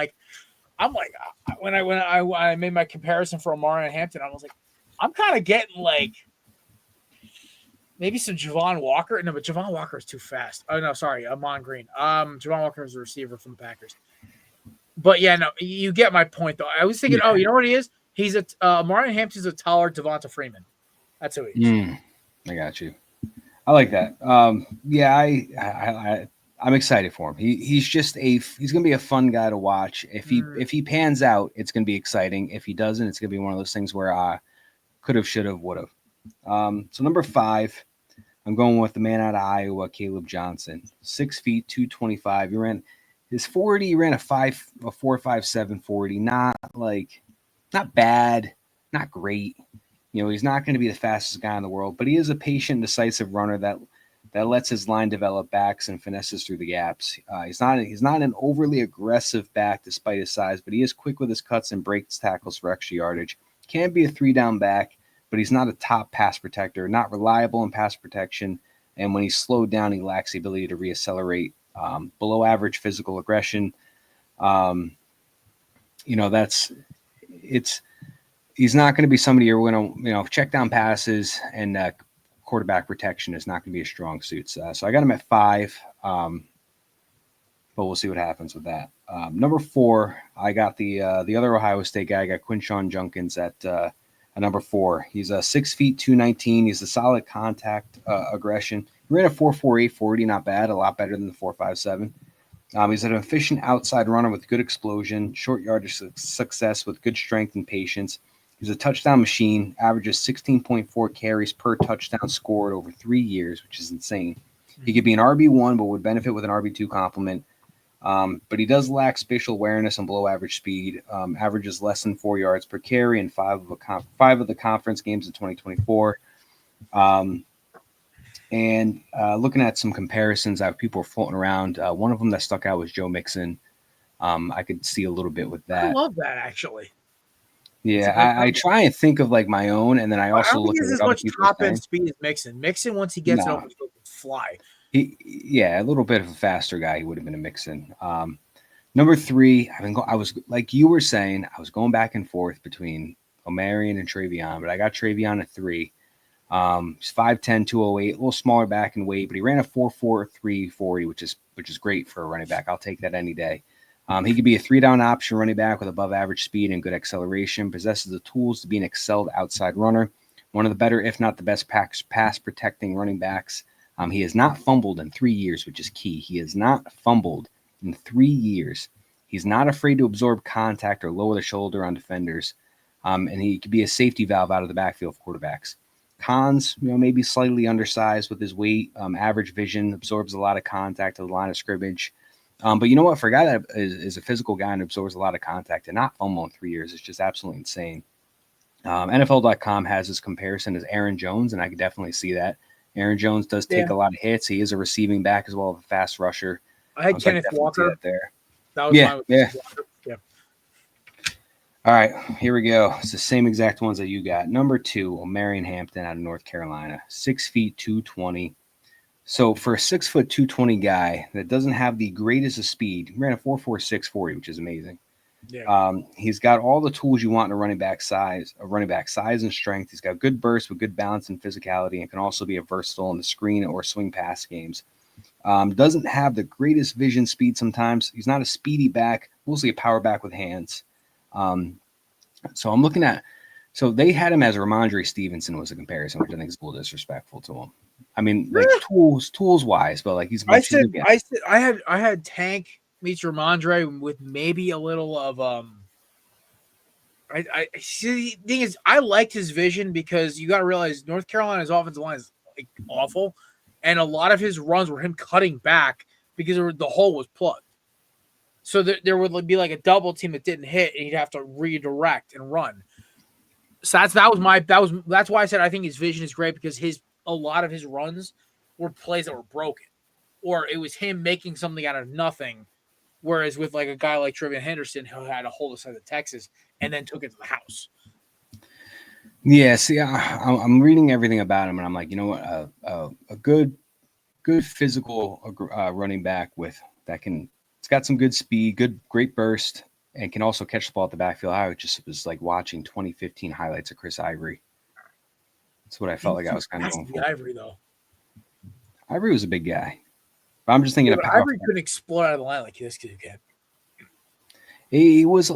like when I made my comparison for Amari and Hampton, I was like, I'm kind of getting like. Maybe some Javon Walker. No, but Javon Walker is too fast. Oh, no, sorry. Amon Green. Javon Walker is a receiver from the Packers. But, yeah, no, you get my point, though. I was thinking, you know what he is? He's Marion Hampton's a taller Devonta Freeman. That's who he is. I got you. I like that. I'm excited for him. He's going to be a fun guy to watch. If he pans out, it's going to be exciting. If he doesn't, it's going to be one of those things where I could have, should have, would have. So number 5, I'm going with the man out of Iowa, Caleb Johnson, 6 feet, 225. He ran his 40. He ran a 4.57 40. Not bad, not great. You know, he's not going to be the fastest guy in the world, but he is a patient, decisive runner that lets his line develop backs and finesses through the gaps. He's not an overly aggressive back despite his size, but he is quick with his cuts and breaks tackles for extra yardage. Can be a 3-down back, but he's not a top pass protector, not reliable in pass protection. And when he's slowed down, he lacks the ability to reaccelerate. Below average physical aggression. He's not going to be somebody you're going to, check down passes and quarterback protection is not going to be a strong suit. So I got him at 5, but we'll see what happens with that. Number 4, I got the other Ohio State guy. I got Quinshawn Junkins at number 4. He's 6 feet, 219. He's a solid contact aggression. He ran a 4.48 40, not bad, a lot better than the 4.57. He's an efficient outside runner with good explosion, short yardage success with good strength and patience. He's a touchdown machine, averages 16.4 carries per touchdown scored over 3 years, which is insane. He could be an RB1, but would benefit with an RB2 complement. But he does lack spatial awareness and below average speed, averages less than 4 yards per carry in 5 of the conference games in 2024. Looking at some comparisons that people are floating around, one of them that stuck out was Joe Mixon. I could see a little bit with that. I love that, actually. Yeah, I try and think of like my own, and then I also look at as much top end speed as Mixon. Mixon, once he gets it open, he can fly. A little bit of a faster guy. He would have been a Mixon. Number 3, I was like you were saying, I was going back and forth between Omarion and Travion, but I got Travion at 3. He's 5'10", 208, a little smaller back in weight, but he ran a 4.43 40, which is great for a running back. I'll take that any day. He could be a 3-down option running back with above average speed and good acceleration, possesses the tools to be an excelled outside runner, one of the better, if not the best pass protecting running backs. He has not fumbled in 3 years, which is key. He has not fumbled in 3 years. He's not afraid to absorb contact or lower the shoulder on defenders. And he could be a safety valve out of the backfield for quarterbacks. Cons, maybe slightly undersized with his weight. Average vision, absorbs a lot of contact at the line of scrimmage. But you know what? For a guy that is a physical guy and absorbs a lot of contact and not fumble in 3 years, it's just absolutely insane. NFL.com has his comparison as Aaron Jones, and I can definitely see that. Aaron Jones does take a lot of hits. He is a receiving back as well as a fast rusher. I had Kenneth Walker. That was yeah. All right, here we go. It's the same exact ones that you got. Number 2, Omarion Hampton out of North Carolina, 6 feet 220. So for a 6 foot 220 guy that doesn't have the greatest of speed, he ran a 4.46 40, which is amazing. Yeah. He's got all the tools you want in a running back size and strength. He's got good burst with good balance and physicality, and can also be a versatile in the screen or swing pass games. Doesn't have the greatest vision speed sometimes. He's not a speedy back, mostly a power back with hands. So I'm looking at, so they had him as Ramondre Stevenson was a comparison, which I think is a little disrespectful to him. I mean, like tools wise, but like I had Tank meets Ramondre with maybe a little of I see. The thing is, I liked his vision because you got to realize North Carolina's offensive line is like awful, and a lot of his runs were him cutting back because the hole was plugged. So there would be like a double team that didn't hit, and he'd have to redirect and run. So that's why I said I think his vision is great, because a lot of his runs were plays that were broken, or it was him making something out of nothing. Whereas with like a guy like Trevion Henderson, who had a hold of Texas and then took it to the house. Yeah, see, I'm reading everything about him, and I'm like, you know what, a good physical running back it's got some good speed, great burst, and can also catch the ball at the backfield. I just was like watching 2015 highlights of Chris Ivory. That's what I felt like I was kind of going for. Ivory, though. Ivory was a big guy. But I'm just thinking of Ivory couldn't explode out of the line like this kid can. He was a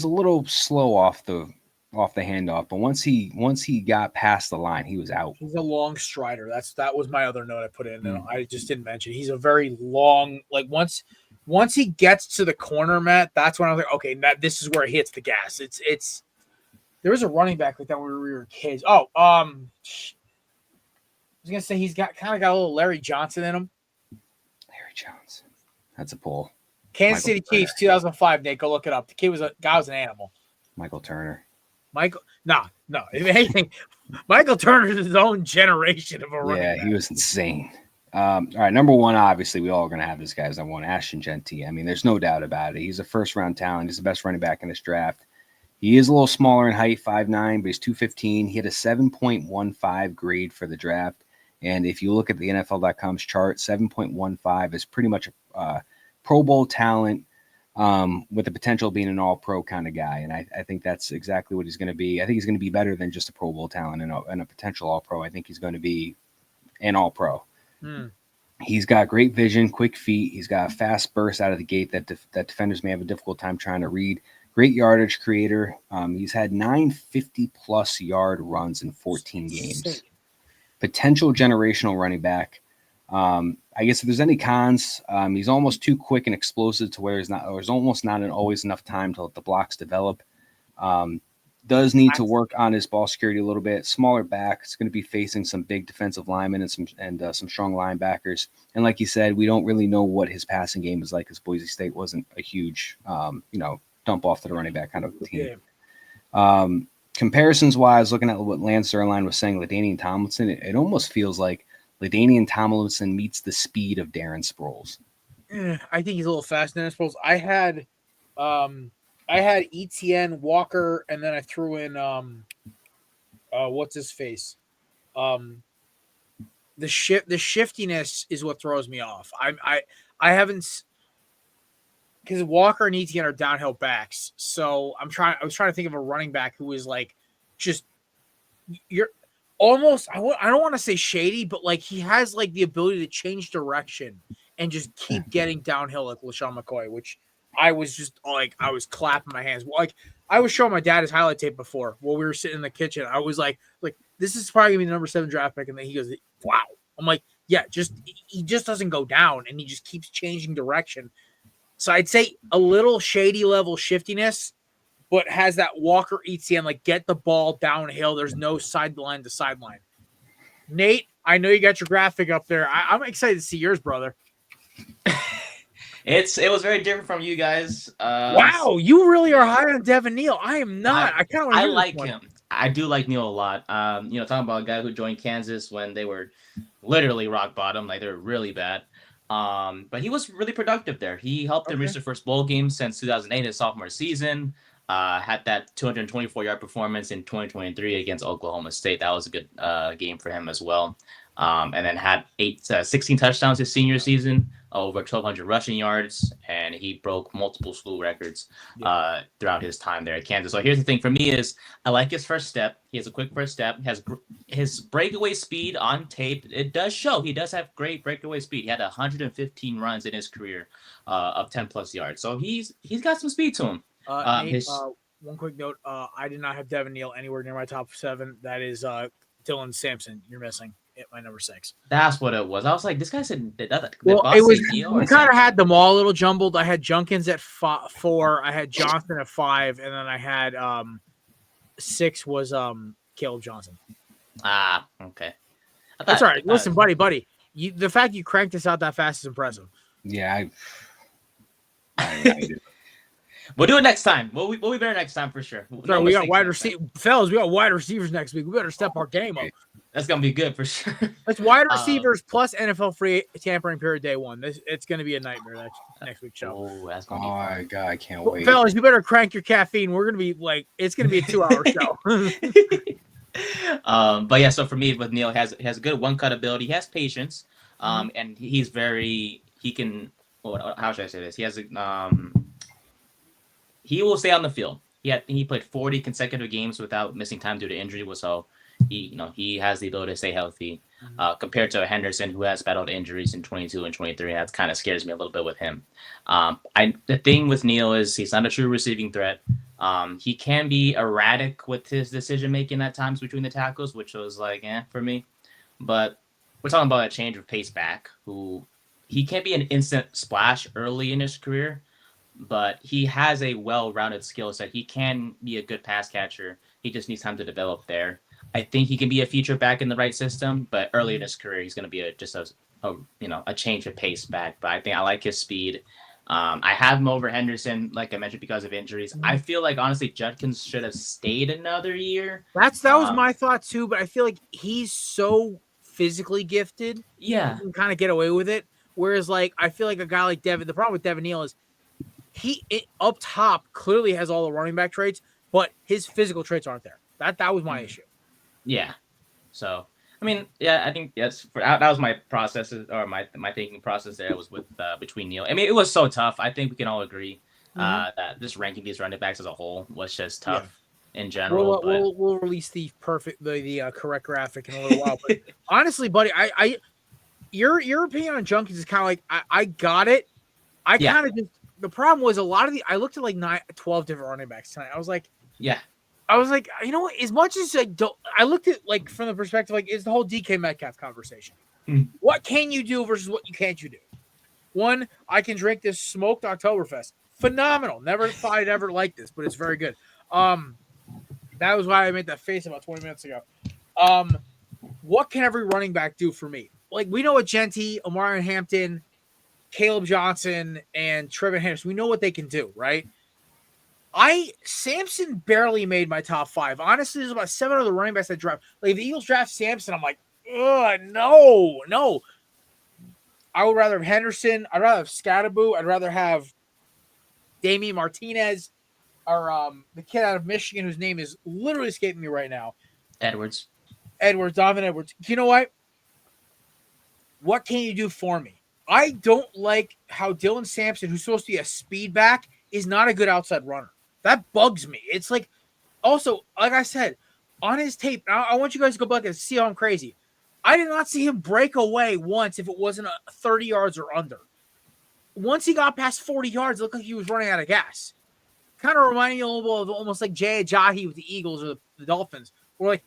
little slow off the handoff, but once he got past the line, he was out. He's a long strider. That was my other note I put in. I just didn't mention. He's a very long, like once he gets to the corner, Matt, that's when I was like, okay, this is where he hits the gas. It's there was a running back like that when we were kids. I was gonna say he's got a little Larry Johnson in him. Larry Johnson, that's a pull. Kansas City Chiefs, 2005. Nate, go look it up. The kid was an animal. Michael Turner. No. If anything, Michael Turner is his own generation of a running back. Yeah, he was insane. All right, number 1, obviously, we all are going to have this guy as number 1, Ashton Jeanty. I mean, there's no doubt about it. He's a first-round talent. He's the best running back in this draft. He is a little smaller in height, 5'9", but he's 215. He had a 7.15 grade for the draft. And if you look at the NFL.com's chart, 7.15 is pretty much a Pro Bowl talent with the potential of being an all-pro kind of guy. And I think that's exactly what he's going to be. I think he's going to be better than just a Pro Bowl talent and a potential all-pro. I think he's going to be an all-pro. He's got great vision, quick feet. He's got a fast burst out of the gate that defenders may have a difficult time trying to read. Great yardage creator. He's had 9 50-plus yard runs in 14 games. Potential generational running back. I guess if there's any cons, he's almost too quick and explosive to where there's almost not always enough time to let the blocks develop. Does need to work on his ball security a little bit. Smaller back. It's going to be facing some big defensive linemen and some strong linebackers. And like you said, we don't really know what his passing game is like, because Boise State wasn't a huge, dump off to the running back kind of team. Comparisons wise, looking at what Lance Zierlein was saying, LaDainian Tomlinson, it almost feels like LaDainian Tomlinson meets the speed of Darren Sproles. I think he's a little faster than Sproles. I had ETN, Walker, and then I threw in what's his face. The shiftiness is what throws me off. I haven't, because Walker and ETN are downhill backs. So I was trying to think of a running back who is like just you're almost, I don't want to say shady, but like he has like the ability to change direction and just keep getting downhill like LaShawn McCoy, which I was just like, I was clapping my hands. Like I was showing my dad his highlight tape before while we were sitting in the kitchen. I was like, this is probably gonna be the number 7 draft pick. And then he goes, wow. I'm like, yeah, he just doesn't go down and he just keeps changing direction. So I'd say a little shady level shiftiness, but has that Walker ETN, like get the ball downhill. There's no sideline to sideline. Nate, I know you got your graphic up there. I'm excited to see yours, brother. It was very different from you guys. Wow, you really are high on Devin Neal. I am not. I kind of want to hear like this one. him. I do like Neal a lot. Talking about a guy who joined Kansas when they were literally rock bottom, like they were really bad. But he was really productive there. He helped them reach their first bowl game since 2008, his sophomore season. Had that 224-yard performance in 2023 against Oklahoma State. That was a good game for him as well. And then had 16 touchdowns his senior season, over 1,200 rushing yards, and he broke multiple school records throughout his time there at Kansas. So here's the thing for me is I like his first step. He has a quick first step. Has his breakaway speed on tape. It does show. He does have great breakaway speed. He had 115 runs in his career of 10+ yards. So he's got some speed to him. Nate, one quick note. I did not have Devin Neal anywhere near my top 7. That is Dylan Sampson. You're missing at my number 6. That's what it was. I was like, this guy said that. Well, it was. We kind of had them all a little jumbled. I had Junkins at 4. I had Johnson at 5, and then I had 6 was Caleb Johnson. Okay. That's all right. Listen, buddy. The fact you cranked this out that fast is impressive. Yeah, I We'll do it next time. We'll be better next time for sure. Sorry, we got wide receivers. Fellas, we got wide receivers next week. We better step our game up. That's going to be good for sure. It's wide receivers plus NFL free tampering period day 1. It's going to be a nightmare next week's show. Oh, that's going to be fun. My God, I can't wait. Fellas, you better crank your caffeine. We're going to be it's going to be a 2-hour show. But yeah, so for me with Neal, he has a good one-cut ability. He has patience. And he's how should I say this? He has he will stay on the field. He played 40 consecutive games without missing time due to injury. So he has the ability to stay healthy. Compared to Henderson, who has battled injuries in 22 and 23, that kind of scares me a little bit with him. The thing with Neal is he's not a true receiving threat. He can be erratic with his decision making at times between the tackles, which was for me. But we're talking about a change of pace back who he can't be an instant splash early in his career. But he has a well-rounded skill set. He can be a good pass catcher. He just needs time to develop there. I think he can be a feature back in the right system, but early in his career, he's going to be a change of pace back. But I like his speed. I have him over Henderson, like I mentioned, because of injuries. I feel like honestly, Judkins should have stayed another year. That was my thought too. But I feel like he's so physically gifted. Yeah, he can kind of get away with it. Whereas I feel like a guy like Devin. The problem with Devin Neal is he up top clearly has all the running back traits, but his physical traits aren't there. That was my issue. Yeah. So I think that was my process or my thinking process there was with between Neal. It was so tough. I think we can all agree that just ranking these running backs as a whole was just tough in general. We'll release the correct graphic in a little while. But honestly, buddy, your opinion on Junkins is kind of I got it. Kind of just. The problem was I looked at 12 different running backs tonight. I was like, you know what? As much as I looked at from the perspective is the whole DK Metcalf conversation. What can you do versus what you can't do? One, I can drink this smoked Oktoberfest. Phenomenal. Never thought I'd ever like this, but it's very good. That was why I made that face about 20 minutes ago. What can every running back do for me? We know what Jeanty, Omarion Hampton, Caleb Johnson, and Trevin Henderson, we know what they can do, right? Sampson barely made my top 5. Honestly, there's about 7 other running backs that draft. If the Eagles draft Sampson, I'm like, no. I would rather have Henderson. I'd rather have Scatterboo. I'd rather have Damien Martinez or the kid out of Michigan whose name is literally escaping me right now. Donovan Edwards. You know what? What can you do for me? I don't like how Dylan Sampson, who's supposed to be a speed back, is not a good outside runner. That bugs me. It's also, like I said, on his tape, I want you guys to go back and see how I'm crazy. I did not see him break away once if it wasn't 30 yards or under. Once he got past 40 yards, it looked like he was running out of gas. Kind of reminding you a little bit of almost like Jay Ajayi with the Eagles or the Dolphins, where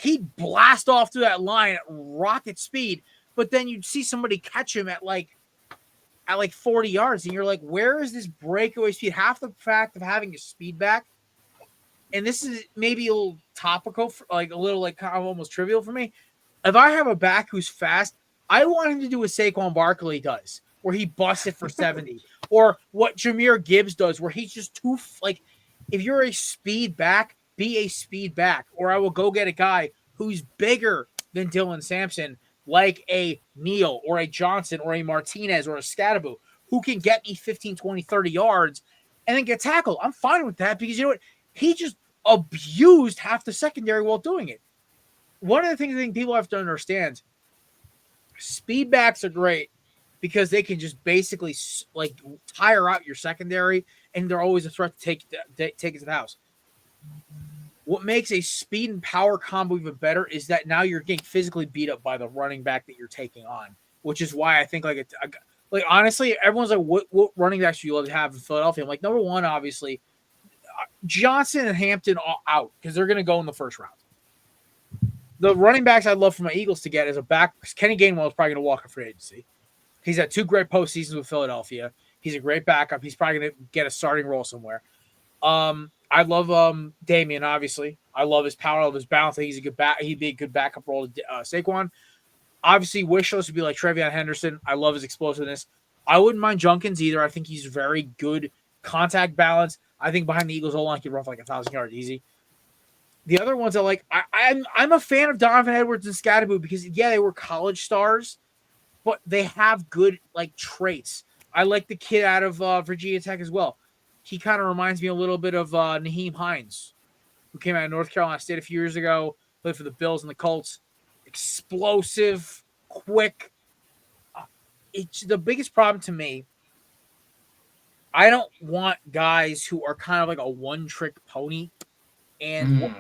he'd blast off through that line at rocket speed, but then you'd see somebody catch him at 40 yards, and you're like, where is this breakaway speed? Half the fact of having a speed back, and this is maybe a little topical, a little kind of almost trivial for me. if I have a back who's fast, I want him to do what Saquon Barkley does, where he busts it for 70, or what Jahmyr Gibbs does, where he's just too like. If you're a speed back, be a speed back, or I will go get a guy who's bigger than Dylan Sampson, like a Neal or a Johnson or a Martinez or a Scadaboo, who can get me 15, 20, 30 yards and then get tackled. I'm fine with that because you know what? He just abused half the secondary while doing it. One of the things I think people have to understand, speed backs are great because they can just basically like tire out your secondary, and they're always a threat to take it to the house. What makes a speed and power combo even better is that now you're getting physically beat up by the running back that you're taking on, which is why I think like honestly, everyone's like, what running backs do you love to have in Philadelphia? I'm like, number one, obviously, Johnson and Hampton all out because they're going to go in the first round. The running backs I'd love for my Eagles to get as a back, Kenny Gainwell is probably going to walk in free agency. He's had 2 great postseasons with Philadelphia. He's a great backup. He's probably going to get a starting role somewhere. I love Damien, obviously. I love his power, I love his balance. I think he's a good back. He'd be a good backup role to Saquon. Obviously, wish list would be like Trevion Henderson. I love his explosiveness. I wouldn't mind Junkins either. I think he's very good contact balance. I think behind the Eagles O-line, he could run for like 1,000 yards easy. The other ones are like, I'm a fan of Donovan Edwards and Scadaboo because, yeah, they were college stars, but they have good like traits. I like the kid out of Virginia Tech as well. He kind of reminds me a little bit of Naheem Hines, who came out of North Carolina State a few years ago, played for the Bills and the Colts. Explosive, quick. It's the biggest problem to me. I don't want guys who are kind of like a one-trick pony, and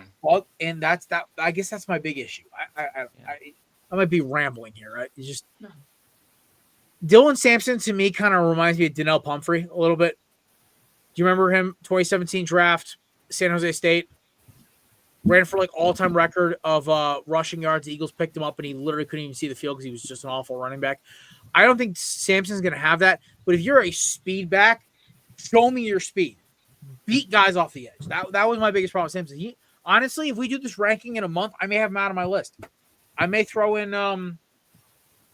that's that. I guess that's my big issue. I might be rambling here, right? It's just Dylan Sampson to me kind of reminds me of Donnell Pumphrey a little bit. Do you remember him? 2017 draft, San Jose State. Ran for like all-time record of rushing yards. The Eagles picked him up, and he literally couldn't even see the field because he was just an awful running back. I don't think Sampson's going to have that. But if you're a speed back, show me your speed. Beat guys off the edge. That was my biggest problem with Sampson. Honestly, if we do this ranking in a month, I may have him out of my list. I may throw in the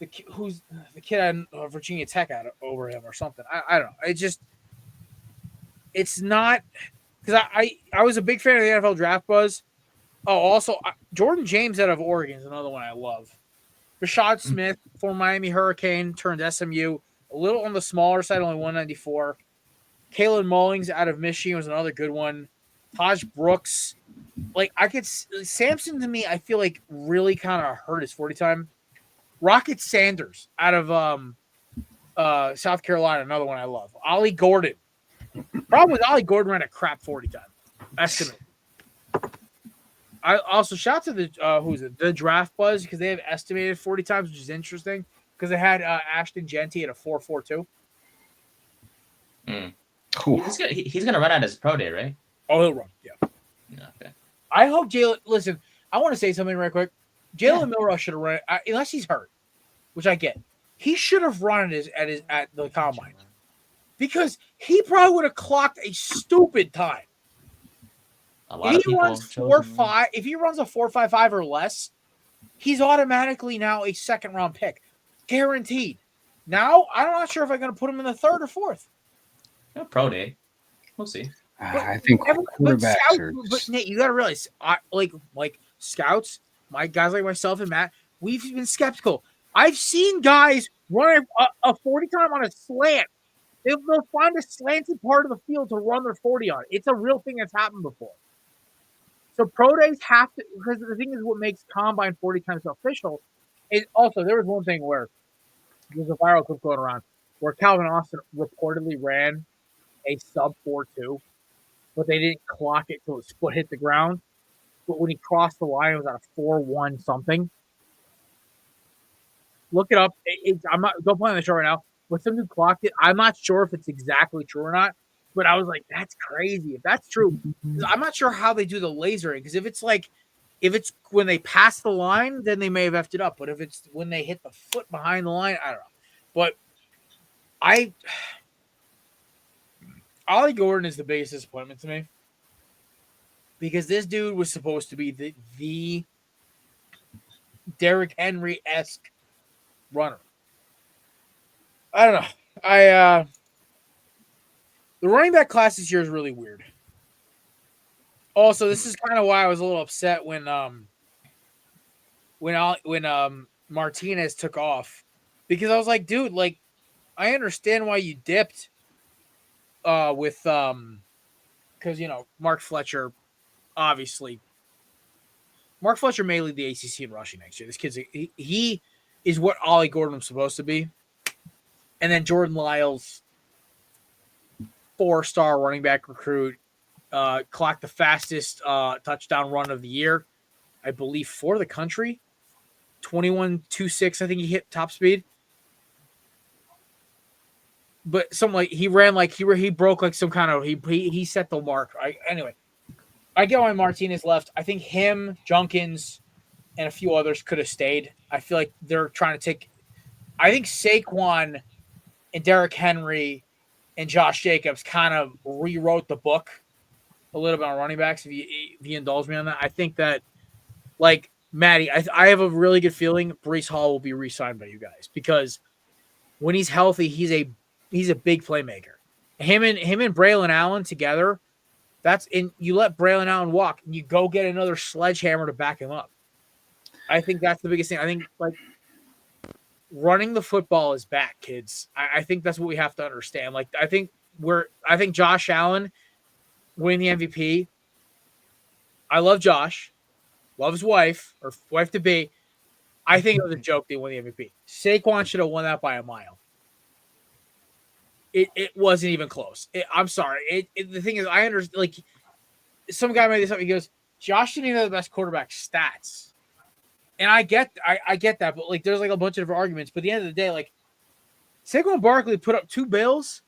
kid at Virginia Tech over him or something. I don't know. It's not because I was a big fan of the NFL draft buzz. Oh, also Jordan James out of Oregon is another one I love. Rashad Smith, former Miami Hurricane, turned SMU, a little on the smaller side, only 194. Kalen Mullings out of Michigan was another good one. Taj Brooks, Sampson to me, I feel like really kind of hurt his 40 time. Rocket Sanders out of South Carolina, another one I love. Ollie Gordon. Problem with Ollie Gordon ran a crap 40 time estimate. I also shout to the draft buzz because they have estimated 40 times, which is interesting because they had Ashton Jeanty at a 4.42. Cool. He's gonna run out his pro day, right? Oh, he'll run. Yeah. Okay. I hope Jalen. Listen, I want to say something right quick. Jalen Milroe should have run unless he's hurt, which I get. He should have run at the combine because he probably would have clocked a stupid time. If he runs 4.5, if he runs a 4.55 or less, he's automatically now a second round pick, guaranteed. Now I'm not sure if I'm going to put him in the 3rd or 4th. Pro day, we'll see. I think quarterbacks but Nate, you got to realize, like scouts, my guys like myself and Matt, we've been skeptical. I've seen guys run a 40 time on a slant. They'll find a slanted part of the field to run their 40 on. It's a real thing that's happened before. So pro days have to, because the thing is what makes combine 40 times official is also, there was one thing where there's a viral clip going around where Calvin Austin reportedly ran a sub 4.2, but they didn't clock it till his foot hit the ground. But when he crossed the line, it was at a 4.1 something. Look it up. I'm not, don't play on the show right now. But some dude clocked it. I'm not sure if it's exactly true or not. But I was like, that's crazy. If that's true, I'm not sure how they do the lasering. Because if it's when they pass the line, then they may have effed it up. But if it's when they hit the foot behind the line, I don't know. But Ollie Gordon is the biggest disappointment to me. Because this dude was supposed to be the Derrick Henry-esque runner. I don't know. The running back class this year is really weird. Also, this is kind of why I was a little upset when Martinez took off, because I was like, dude, like, I understand why you dipped with because Mark Fletcher may lead the ACC in rushing next year. This kid's he is what Ollie Gordon was supposed to be, and then Jordan Lyles, 4-star running back recruit, clocked the fastest touchdown run of the year, I believe, for the country. 21.26, I think he hit top speed. But he ran like he broke like some kind of he set the mark. Anyway, I get why Martinez left. I think him, Junkins, and a few others could have stayed. I feel like they're trying to take. I think Saquon and Derrick Henry and Josh Jacobs kind of rewrote the book a little bit on running backs. If you indulge me on that, I think that, like, Maddie, I have a really good feeling Breece Hall will be re-signed by you guys, because when he's healthy, he's a big playmaker. Him and Braylon Allen together, you let Braylon Allen walk and you go get another sledgehammer to back him up. I think that's the biggest thing. I think, like, running the football is back, kids. I think that's what we have to understand. Like, I think Josh Allen winning the MVP. I love Josh. Love his wife, or wife to be. I think it was a joke they won the MVP. Saquon should have won that by a mile. It wasn't even close. I'm sorry. The thing is, I understand. Like, some guy made this up. He goes, Josh didn't even have the best quarterback stats, and I get that. But, like, there's like a bunch of different arguments. But at the end of the day, like, Saquon Barkley put up 2 bills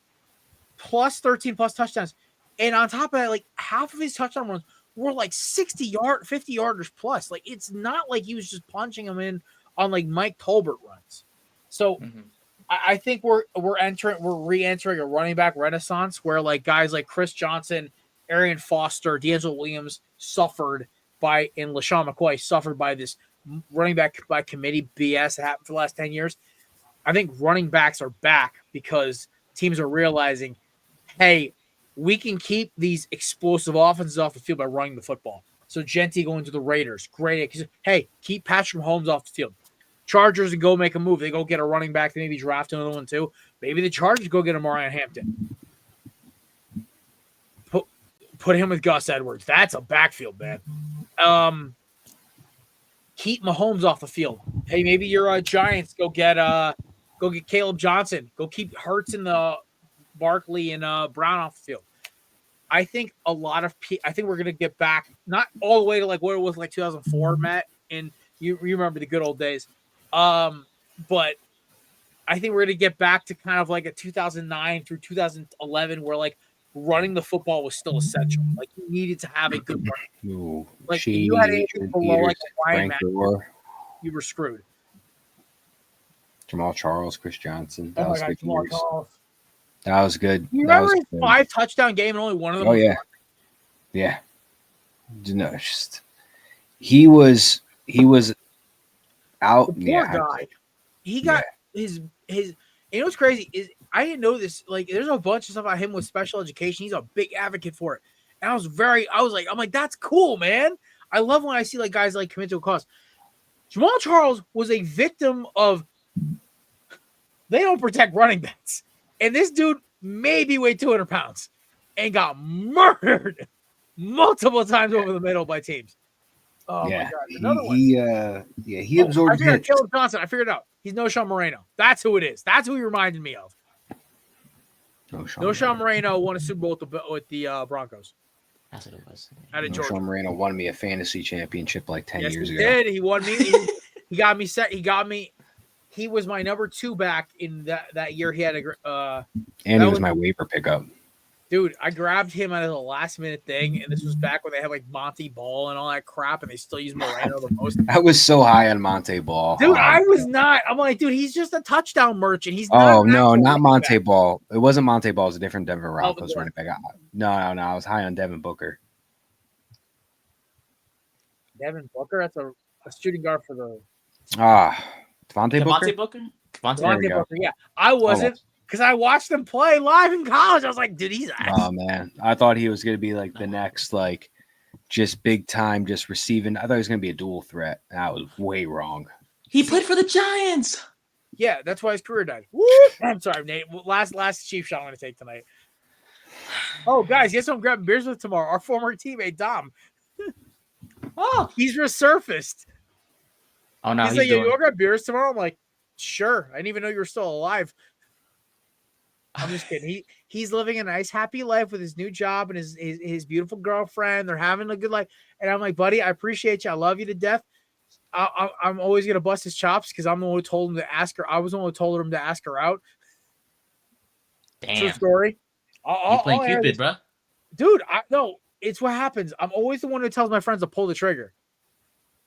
plus 13 plus touchdowns, and on top of that, like, half of his touchdown runs were like 50 yarders plus. Like, it's not like he was just punching them in on like Mike Tolbert runs. So I think we're re-entering a running back renaissance where, like, guys like Chris Johnson, Arian Foster, D'Angelo Williams and LaShawn McCoy suffered by this running back by committee BS that happened for the last 10 years. I think running backs are back because teams are realizing, hey, we can keep these explosive offenses off the field by running the football. So Jeanty going to the Raiders, great. Hey, keep Patrick Mahomes off the field. Chargers and go make a move. They go get a running back. They maybe draft another one too. Maybe the Chargers go get a Marion Hampton. Put him with Gus Edwards. That's a backfield, man. Keep Mahomes off the field. Hey, maybe your Giants go get Caleb Johnson. Go keep Hurts in the Barkley and Brown off the field. I think I think we're going to get back, not all the way to like what it was like 2004, Matt, and you remember the good old days. But I think we're going to get back to kind of like a 2009 through 2011 where, like, running the football was still essential. Like, you needed to have a good run. Like, if you had anything below like a Ryan Mack, you were screwed. Jamal Charles, Chris Johnson. Oh my God, Jamal Charles. That was good. You remember his 5-touchdown game and only one of them? Oh, yeah. Yeah. No, it's just he was out. The poor guy. He got his you know what's crazy is I didn't know this. Like, there's a bunch of stuff about him with special education. He's a big advocate for it. And I'm like, that's cool, man. I love when I see like guys like commit to a cause. Jamal Charles was a victim of they don't protect running backs. And this dude maybe weighed 200 pounds and got murdered multiple times over the middle by teams. Oh yeah. my God. Another one. He absorbed hits. Caleb Johnson. I figured it out. He's No Sean Moreno. That's who it is. That's who he reminded me of. No Sean Moreno won a Super Bowl with the Broncos. That's what it was. No Sean Moreno won me a fantasy championship like 10 years ago. He did. He won me. He got me set. He got me. He was my number 2 back in that year. He had and he was my waiver pickup. Dude, I grabbed him out of the last minute thing, and this was back when they had like Monty Ball and all that crap, and they still use Moreno the most. I was so high on Monte Ball. Dude, I was not. I'm like, dude, he's just a touchdown merchant. He's not Monte Ball. It wasn't Monte Ball. It was a different Denver Broncos running back. No. I was high on Devin Booker. Devin Booker? That's a shooting guard for the Devontae Booker? Devontae Booker, yeah. I wasn't because I watched him play live in college. I was like, dude, he's ass. Oh, man. I thought he was going to be like the next, like, just big time, just receiving. I thought he was going to be a dual threat. That was way wrong. He played for the Giants. Yeah, that's why his career died. Woo! I'm sorry, Nate. Last cheap shot I'm going to take tonight. Oh, guys, guess who I'm grabbing beers with tomorrow? Our former teammate, Dom. Oh, he's resurfaced. Oh, no. He's like, you want to grab beers tomorrow? I'm like, sure. I didn't even know you were still alive. I'm just kidding. He's living a nice, happy life with his new job and his beautiful girlfriend. They're having a good life. And I'm like, buddy, I appreciate you. I love you to death. I'm always going to bust his chops because I'm the one who told him to ask her. I was the one who told him to ask her out. Damn. True story. You playing Cupid, bro? Dude, no, it's what happens. I'm always the one who tells my friends to pull the trigger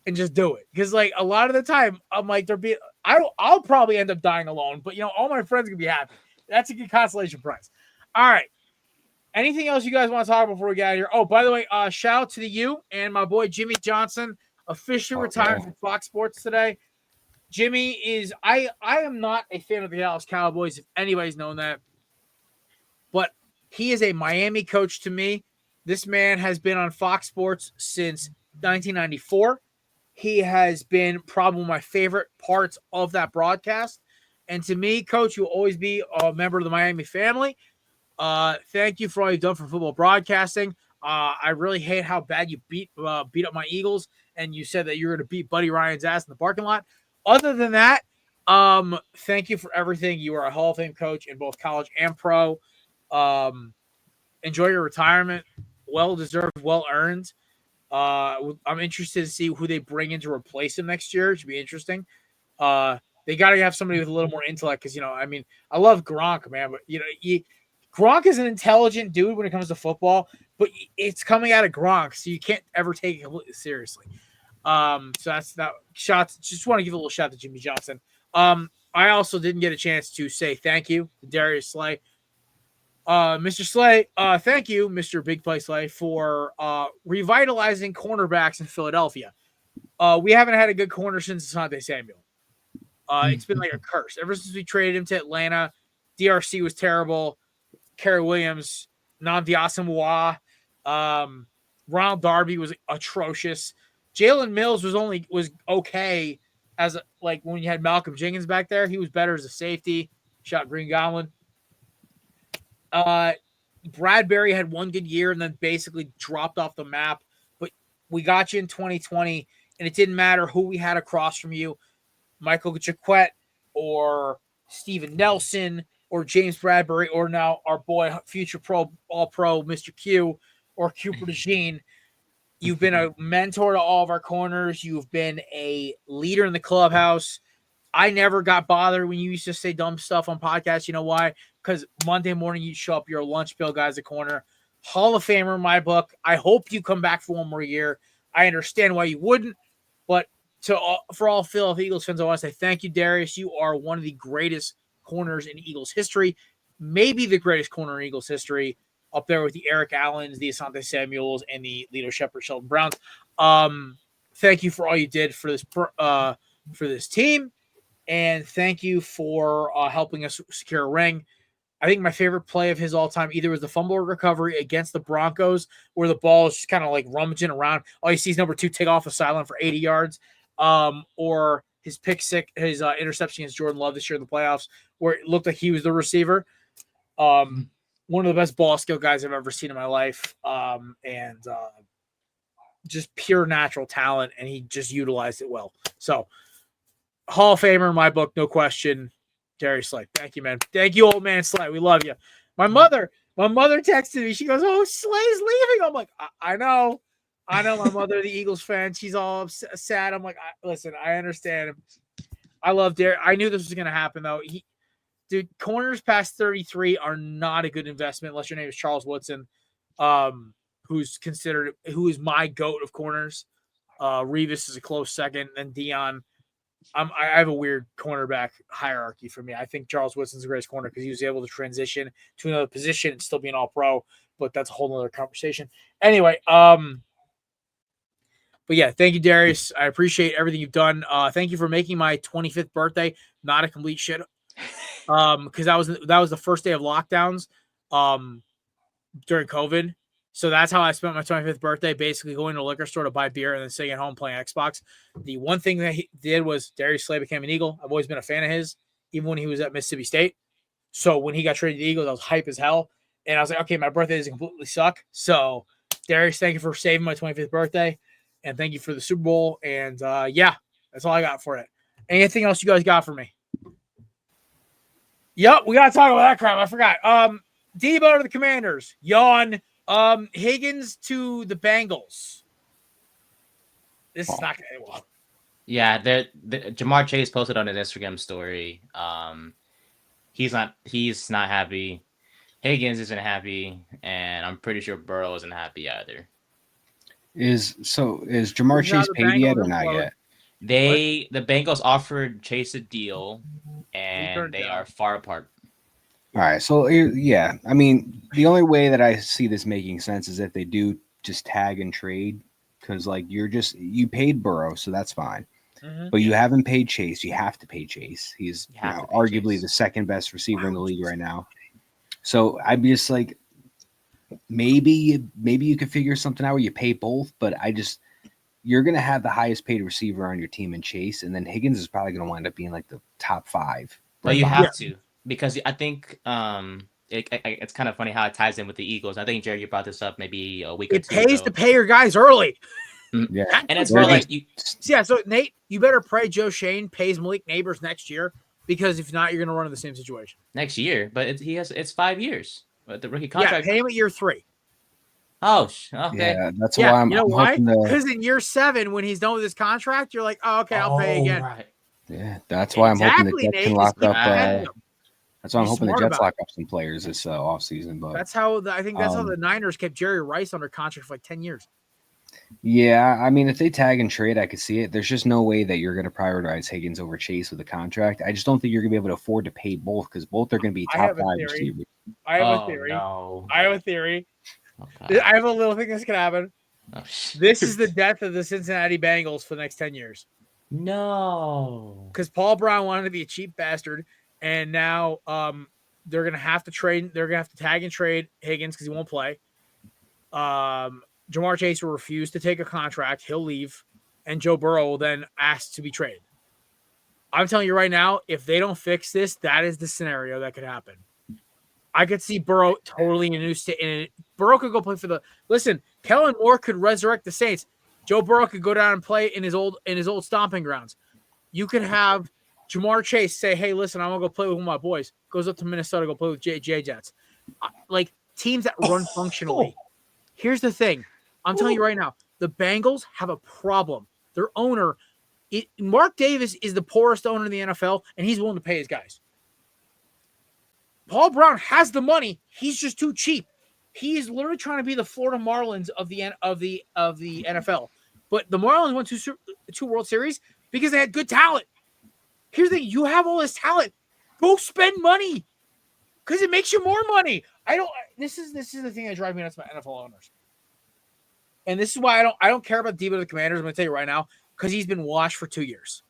and just do it. Because, like, a lot of the time, I'm like, I'll probably end up dying alone. But, all my friends can be happy. That's a good consolation prize. All right. Anything else you guys want to talk about before we get out of here? Oh, by the way, shout out to the U and my boy Jimmy Johnson officially retired from Fox Sports today. Jimmy is I am not a fan of the Dallas Cowboys, if anybody's known that. But he is a Miami coach to me. This man has been on Fox Sports since 1994. He has been probably one of my favorite parts of that broadcast. And to me, Coach, you'll always be a member of the Miami family. Thank you for all you've done for football broadcasting. I really hate how bad you beat up my Eagles, and you said that you were going to beat Buddy Ryan's ass in the parking lot. Other than that, thank you for everything. You are a Hall of Fame coach in both college and pro. Enjoy your retirement. Well-deserved, well-earned. I'm interested to see who they bring in to replace him next year. It should be interesting. They got to have somebody with a little more intellect because, I love Gronk, man. But, Gronk is an intelligent dude when it comes to football, but it's coming out of Gronk, so you can't ever take it completely seriously. So that's that. Shots. Just want to give a little shout to Jimmy Johnson. I also didn't get a chance to say thank you to Darius Slay. Mr. Slay, thank you, Mr. Big Play Slay, for revitalizing cornerbacks in Philadelphia. We haven't had a good corner since Asante Samuel. It's been like a curse. Ever since we traded him to Atlanta, DRC was terrible. Kerry Williams, Nnamdi Asomugha, Ronald Darby was atrocious. Jalen Mills was okay as when you had Malcolm Jenkins back there. He was better as a safety. Shot Green Goblin. Bradbury had one good year and then basically dropped off the map. But we got you in 2020, and it didn't matter who we had across from you. Michael Jaquette or Steven Nelson or James Bradbury or now our boy, future pro, all-pro, Mr. Q or Cooper DeJean. You've been a mentor to all of our corners. You've been a leader in the clubhouse. I never got bothered when you used to say dumb stuff on podcasts. You know why? Because Monday morning you'd show up, you're a lunch bill guy as a corner. Hall of Famer in my book. I hope you come back for one more year. I understand why you wouldn't, but for all Philadelphia Eagles fans, I want to say thank you, Darius. You are one of the greatest corners in Eagles history, maybe the greatest corner in Eagles history, up there with the Eric Allens, the Asante Samuels, and the Lito Shepherd, Sheldon Browns. Thank you for all you did for this team, and thank you for helping us secure a ring. I think my favorite play of his all time either was the fumble recovery against the Broncos, where the ball is just kind of like rummaging around. All you see is number 2 take off a sideline for 80 yards. Or his his interception against Jordan Love this year in the playoffs, where it looked like he was the receiver. One of the best ball skill guys I've ever seen in my life. And just pure natural talent, and he just utilized it well. So, Hall of Famer in my book, no question. Darius Slay. Thank you, man. Thank you, old man Slay. We love you. My mother texted me. She goes, "Oh, Slay's leaving." I'm like, I know. My mother, the Eagles fan, she's all sad. I'm like, listen, I understand. I love Darius. I knew this was going to happen, though. Dude, corners past 33 are not a good investment unless your name is Charles Woodson, who is my GOAT of corners. Revis is a close second, and Dion. I have a weird cornerback hierarchy for me. I think Charles Woodson's the greatest corner because he was able to transition to another position and still be an all-pro, but that's a whole other conversation. Anyway, But yeah, thank you, Darius. I appreciate everything you've done. Thank you for making my 25th birthday not a complete shit. Because that was the first day of lockdowns during COVID. So that's how I spent my 25th birthday, basically going to a liquor store to buy beer and then sitting at home playing Xbox. The one thing that he did was Darius Slay became an Eagle. I've always been a fan of his, even when he was at Mississippi State. So when he got traded to the Eagles, I was hype as hell. And I was like, okay, my birthday doesn't completely suck. So Darius, thank you for saving my 25th birthday. And thank you for the Super Bowl. And yeah, that's all I got for it. Anything else you guys got for me? Yep, we got to talk about that crap. I forgot. Debo to the Commanders. Yawn. Higgins to the Bengals. This is not going to end well. Yeah, Ja'Marr Chase posted on his Instagram story. He's not happy. Higgins isn't happy, and I'm pretty sure Burrow isn't happy either. Is Ja'Marr Chase paid yet or not yet? The Bengals offered Chase a deal, and they are far apart. All right, so yeah, I mean, the only way that I see this making sense is if they do just tag and trade, because like you paid Burrow, so that's fine, but you haven't paid Chase. You have to pay Chase. He's arguably the second best receiver in the league right now. So I'd be just like, maybe you could figure something out where you pay both, but you're going to have the highest paid receiver on your team in Chase, and then Higgins is probably going to wind up being like the top 5. Well, you have to, because I think it's kind of funny how it ties in with the Eagles. I think, Jared, you brought this up maybe a week or two ago. It pays to pay your guys early. Yeah. And it's more like so Nate, you better pray Joe Shane pays Malik Neighbors next year, because if not, you're going to run into the same situation. Next year, but it's 5 years. But the rookie contract. Yeah, pay him at year 3. Oh, okay. Yeah, that's why I'm. You know why? Hoping Because in year 7, when he's done with his contract, you're like, oh, okay, I'll pay again. Right. Yeah, that's why I'm hoping the Jets can lock up. That's why I'm hoping the Jets lock up some players this offseason. But that's how I think that's how the Niners kept Jerry Rice under contract for like 10 years. Yeah, I mean, if they tag and trade, I could see it. There's just no way that you're going to prioritize Higgins over Chase with a contract. I just don't think you're going to be able to afford to pay both, because both are going to be top 5 receivers. I have a theory. No. I have a theory. Okay. I have a little thing this could happen. Oh, this is the death of the Cincinnati Bengals for the next 10 years. No. Because Paul Brown wanted to be a cheap bastard, and now they're going to have to trade. They're going to have to tag and trade Higgins because he won't play. Ja'Marr Chase will refuse to take a contract. He'll leave, and Joe Burrow will then ask to be traded. I'm telling you right now, if they don't fix this, that is the scenario that could happen. I could see Burrow totally in a new state. And Burrow could go play for the. Listen, Kellen Moore could resurrect the Saints. Joe Burrow could go down and play in his old stomping grounds. You could have Ja'Marr Chase say, "Hey, listen, I want to go play with my boys." Goes up to Minnesota, go play with J Jets. Like teams that run functionally. Here's the thing. I'm telling you right now, the Bengals have a problem. Their owner, Mark Davis, is the poorest owner in the NFL, and he's willing to pay his guys. Paul Brown has the money. He's just too cheap. He is literally trying to be the Florida Marlins of the NFL. But the Marlins went to 2 World Series because they had good talent. Here's the thing: you have all this talent. Go spend money, because it makes you more money. This is the thing that drives me nuts about NFL owners. And this is why I don't care about Debo to the Commanders. I'm going to tell you right now, because he's been washed for 2 years.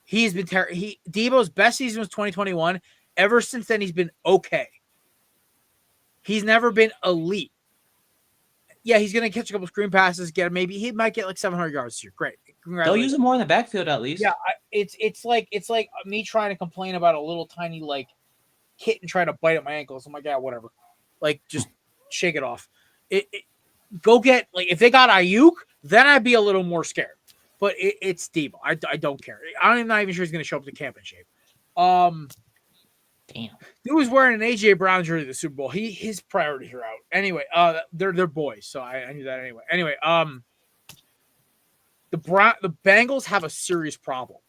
He's been Debo's best season was 2021. Ever since then, he's been okay. He's never been elite. Yeah, he's going to catch a couple screen passes. He might get like 700 yards this year. Great. They'll use him more in the backfield at least. Yeah, it's like me trying to complain about a little tiny like kitten trying to bite at my ankles. I'm like, yeah, whatever. Like, just shake it off. Go get, like, if they got Ayuk, then I'd be a little more scared. But it's Debo. I don't care. I'm not even sure he's going to show up to camp in shape. Damn. He was wearing an A.J. Brown jersey at the Super Bowl. His priorities are out. Anyway, they're boys, so I knew that anyway. Anyway, the Bengals have a serious problem.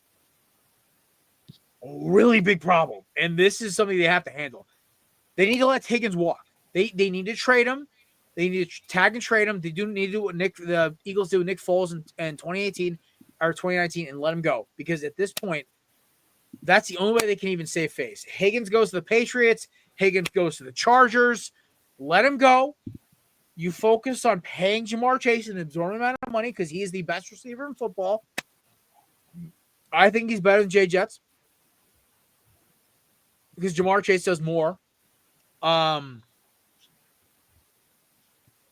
A really big problem. And this is something they have to handle. They need to let Higgins walk. They need to trade him. They need to tag and trade him. They do need to do what the Eagles did with Nick Foles in 2018 or 2019 and let him go. Because at this point, that's the only way they can even save face. Higgins goes to the Patriots. Higgins goes to the Chargers. Let him go. You focus on paying Ja'Marr Chase an absorbent amount money because he is the best receiver in football. I think he's better than Jay Jets because Ja'Marr Chase does more. And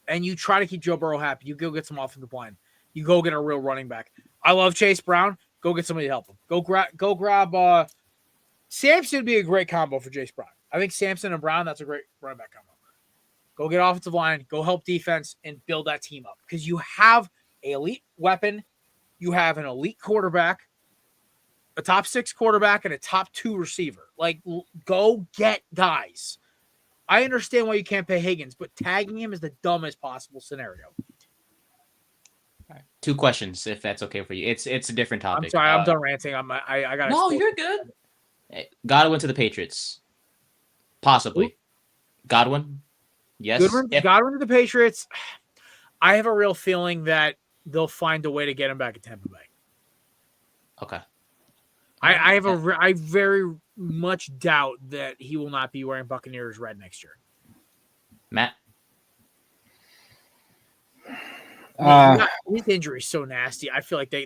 you try to keep Joe Burrow happy. You go get some offensive line. You go get a real running back. I love Chase Brown. Go get somebody to help him. Go grab Sampson would be a great combo for Chase Brown. I think Sampson and Brown, that's a great running back combo. Go get offensive line. Go help defense and build that team up because you have an elite weapon. You have an elite quarterback, a top 6 quarterback, and a top 2 receiver. Like, go get guys. I understand why you can't pay Higgins, but tagging him is the dumbest possible scenario. All right. 2 questions, if that's okay for you. It's a different topic. I'm sorry, I'm done ranting. I got. No, you're good. Hey, Godwin to the Patriots, possibly. Ooh. Godwin, yes. Godwin to the Patriots. I have a real feeling that they'll find a way to get him back at Tampa Bay. Okay. I very much doubt that he will not be wearing Buccaneers red next year. Matt? His injury is so nasty. I feel like they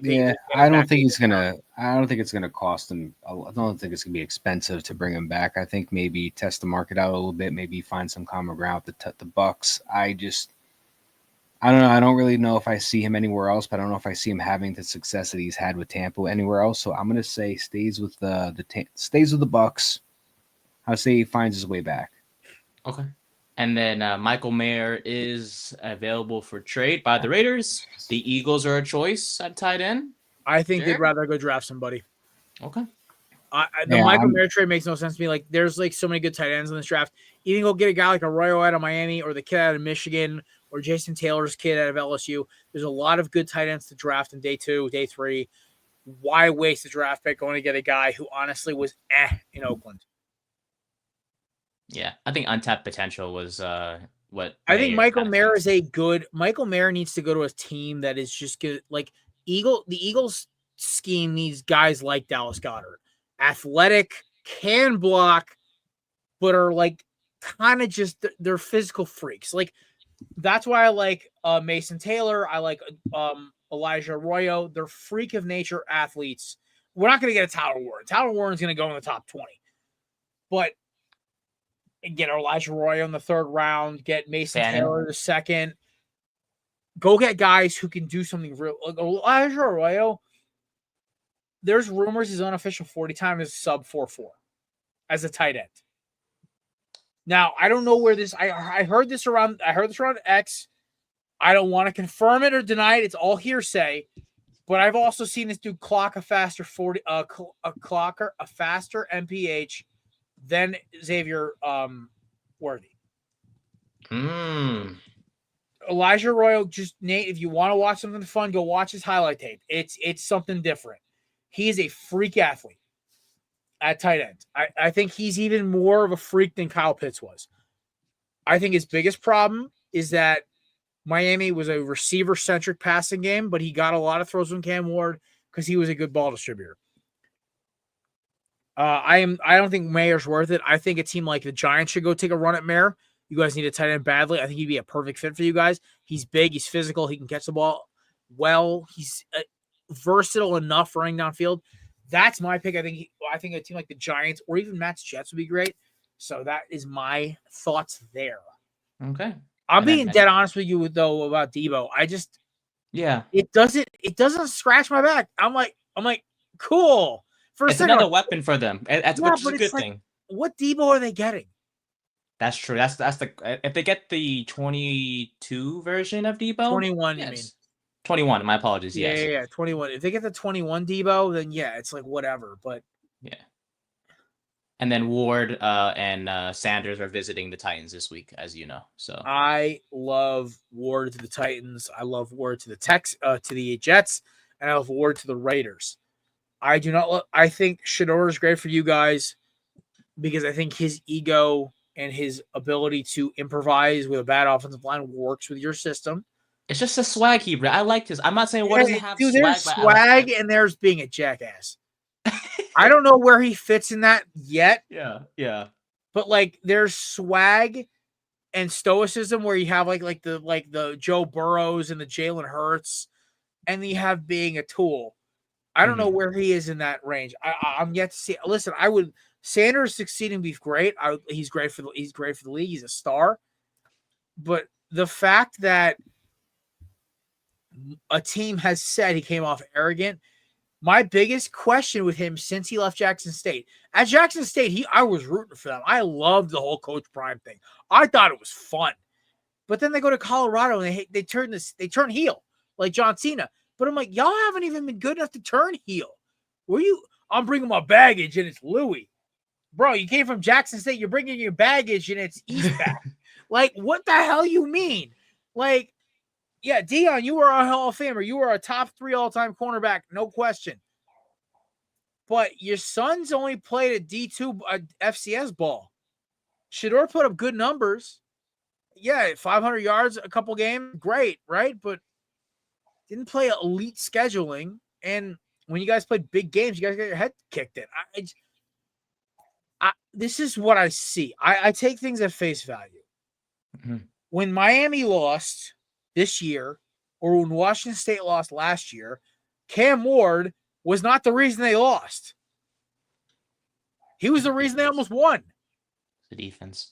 I don't think it's gonna cost him. I don't think it's gonna be expensive to bring him back. I think maybe test the market out a little bit, maybe find some common ground with the Bucs. I don't know. I don't really know if I see him anywhere else, but I don't know if I see him having the success that he's had with Tampa anywhere else. So I'm gonna say stays with the Bucs. I'll say he finds his way back. Okay. And then Michael Mayer is available for trade by the Raiders. The Eagles are a choice at tight end. I think they'd rather go draft somebody. Okay. Michael Mayer trade makes no sense to me. Like, there's like so many good tight ends in this draft. Even go get a guy like Arroyo out of Miami or the kid out of Michigan or Jason Taylor's kid out of LSU. There's a lot of good tight ends to draft in day 2, day 3. Why waste a draft pick going to get a guy who honestly was in Oakland? Yeah, I think untapped potential was what I think Michael Mayer is Michael Mayer needs to go to a team that is just good. Like the Eagles scheme needs guys like Dallas Goedert, athletic, can block, but are like kind of just they're physical freaks. Like that's why I like Mason Taylor. I like Elijah Arroyo. They're freak of nature athletes. We're not going to get a Tyler Warren. Tyler Warren's going to go in the top 20, but. Get Elijah Arroyo in the 3rd round. Get Mason Taylor the 2nd. Go get guys who can do something real. Like Elijah Arroyo, there's rumors his unofficial 40 time is sub 4.4 as a tight end. Now, I don't know where this. I heard this around X. I don't want to confirm it or deny it. It's all hearsay. But I've also seen this dude clock a faster MPH than Xavier Worthy. Elijah Arroyo, just Nate, if you want to watch something fun, go watch his highlight tape. It's something different. He is a freak athlete at tight end. I think he's even more of a freak than Kyle Pitts was. I think his biggest problem is that Miami was a receiver-centric passing game, but he got a lot of throws from Cam Ward because he was a good ball distributor. I don't think Mayer's worth it. I think a team like the Giants should go take a run at Mayer. You guys need a tight end badly. I think he'd be a perfect fit for you guys. He's big. He's physical. He can catch the ball well. He's versatile enough running downfield. That's my pick. I think a team like the Giants or even Matt's Jets would be great. So that is my thoughts there. Okay. I'm being dead honest with you though about Debo. It doesn't scratch my back. I'm like cool. It's another weapon for them. Which is a good thing. What Debo are they getting? That's true. That's the if they get the 22 version of Debo. 21, yes. You mean? 21. My apologies. Yes. Yeah. 21. If they get the 21 Debo, then yeah, it's like whatever. But yeah. And then Ward and Sanders are visiting the Titans this week, as you know. So I love Ward to the Titans. I love Ward to the Jets, and I love Ward to the Raiders. I think Shedeur is great for you guys because I think his ego and his ability to improvise with a bad offensive line works with your system. It's just a swag he. I like his. I'm not saying what doesn't have dude, swag. There's swag and there's being a jackass. I don't know where he fits in that yet. Yeah. But like, there's swag and stoicism where you have like the Joe Burrows and the Jalen Hurts and you have being a tool. I don't know where he is in that range. I'm yet to see. Listen, Sanders succeeding be great. He's great for the league. He's a star. But the fact that a team has said he came off arrogant, my biggest question with him since he left Jackson State. At Jackson State, I was rooting for them. I loved the whole Coach Prime thing. I thought it was fun. But then they go to Colorado and they turn heel like John Cena. But I'm like, y'all haven't even been good enough to turn heel. I'm bringing my baggage and it's Louis. Bro, you came from Jackson State. You're bringing your baggage and it's Eastback. Like, what the hell you mean? Like, yeah, Dion, you were a Hall of Famer. You were a top 3 all-time cornerback, no question. But your son's only played a D2 FCS ball. Shedeur put up good numbers. Yeah, 500 yards, a couple games, great, right? But didn't play elite scheduling. And when you guys played big games, you guys got your head kicked in. This is what I see. I take things at face value. Mm-hmm. When Miami lost this year, or when Washington State lost last year, Cam Ward was not the reason they lost. He was the reason they almost won. The defense.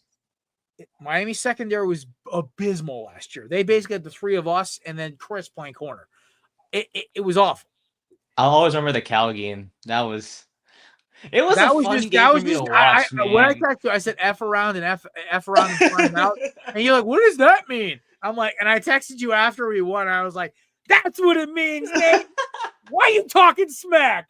Miami secondary was abysmal last year. They basically had the 3 of us and then Chris playing corner. It was awful. I'll always remember the Cal game. It was a fun game for me to watch, man. When I texted you, I said F around and F around and find out. And you're like, what does that mean? I'm like, and I texted you after we won. I was like, that's what it means, Nate. Why are you talking smack?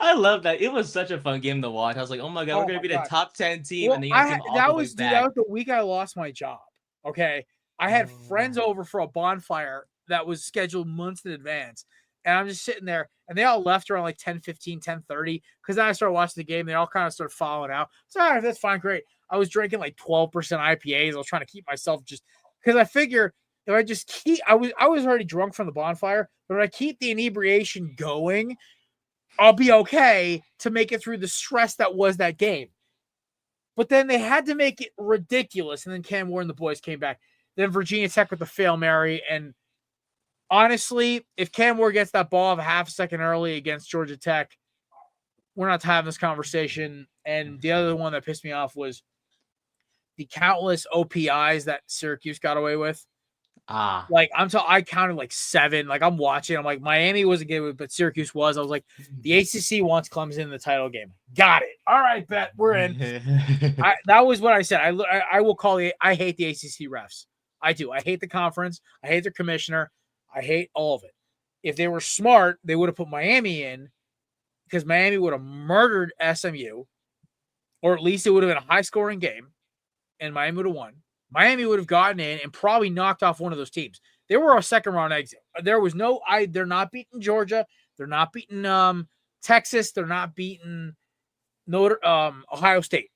I love that. It was such a fun game to watch. I was like, oh my God, we're going to be the top 10 team. Well, and then you came all the way back. That was the week I lost my job. Okay. I had friends over for a bonfire that was scheduled months in advance. And I'm just sitting there, and they all left around like 10:15, 10:30. Because then I started watching the game. They all kind of started following out. So, all right, that's fine, great. I was drinking like 12% IPAs. I was trying to keep myself just because I figure if I just keep, I was already drunk from the bonfire, but if I keep the inebriation going, I'll be okay to make it through the stress that was that game. But then they had to make it ridiculous. And then Cam Ward and the boys came back. Then Virginia Tech with the Fail Mary. And honestly, if Cam Ward gets that ball of a half a second early against Georgia Tech, we're not having this conversation. And the other one that pissed me off was the countless OPIs that Syracuse got away with. Like I counted like 7. Like I'm watching. I'm like, Miami wasn't good, but Syracuse was. I was like, the ACC wants Clemson in the title game. Got it. All right, bet we're in. That was what I said. I will call I hate the ACC refs. I do. I hate the conference. I hate their commissioner. I hate all of it. If they were smart, they would have put Miami in because Miami would have murdered SMU, or at least it would have been a high-scoring game, and Miami would have won. Miami would have gotten in and probably knocked off one of those teams. They were a second-round exit. There was no – they're not beating Georgia. They're not beating Texas. They're not beating Ohio State.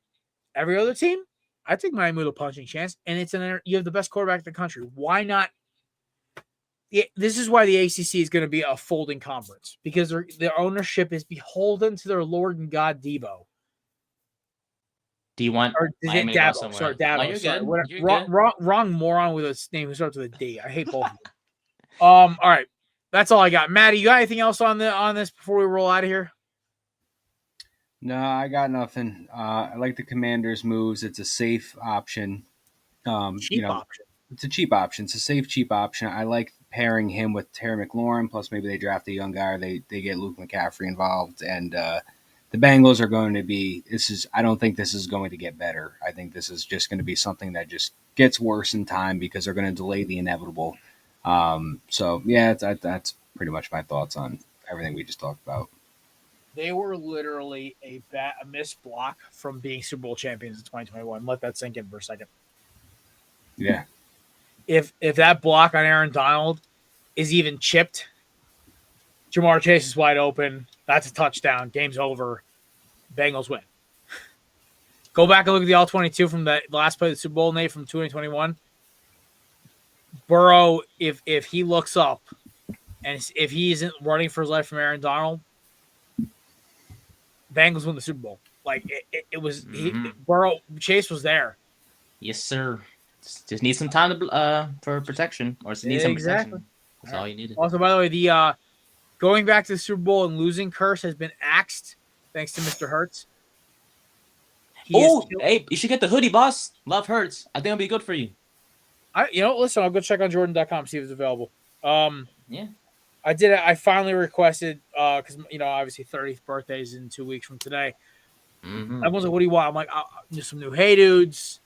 Every other team, I think Miami with a punching chance, and you have the best quarterback in the country. Why not? This is why the ACC is going to be a folding conference, because their ownership is beholden to their Lord and God Debo. Do you want Miami to go somewhere? Sorry, Dabo. No, you're good. Wrong moron with a name who starts with a D. I hate both of them. All right. That's all I got. Maddie, you got anything else on this before we roll out of here? No, I got nothing. I like the Commanders' moves. It's a safe option. Option. It's a cheap option. It's a safe, cheap option. I like pairing him with Terry McLaurin. Plus, maybe they draft a young guy, or they get Luke McCaffrey involved. And the Bengals are going to be. I don't think this is going to get better. I think this is just going to be something that just gets worse in time because they're going to delay the inevitable. So yeah, that's pretty much my thoughts on everything we just talked about. They were literally a missed block from being Super Bowl champions in 2021. Let that sink in for a second. Yeah. If that block on Aaron Donald is even chipped, Ja'Marr Chase is wide open. That's a touchdown. Game's over. Bengals win. Go back and look at the All-22 from the last play of the Super Bowl, Nate, from 2021. Burrow, if he looks up and if he isn't running for his life from Aaron Donald, Bengals win the Super Bowl. Like it was Burrow. Chase was there. Yes, sir. Just need some time for protection, or need some protection. That's all you needed. Also, by the way, the going back to the Super Bowl and losing curse has been axed thanks to Mr. Hurts. Hey, you should get the hoodie, boss. Love Hurts. I think it'll be good for you. Listen, I'll go check on Jordan.com, see if it's available. Yeah. I finally requested, because, obviously 30th birthday is in 2 weeks from today. Mm-hmm. Everyone's like, what do you want? I'm like, just some new Hey Dudes,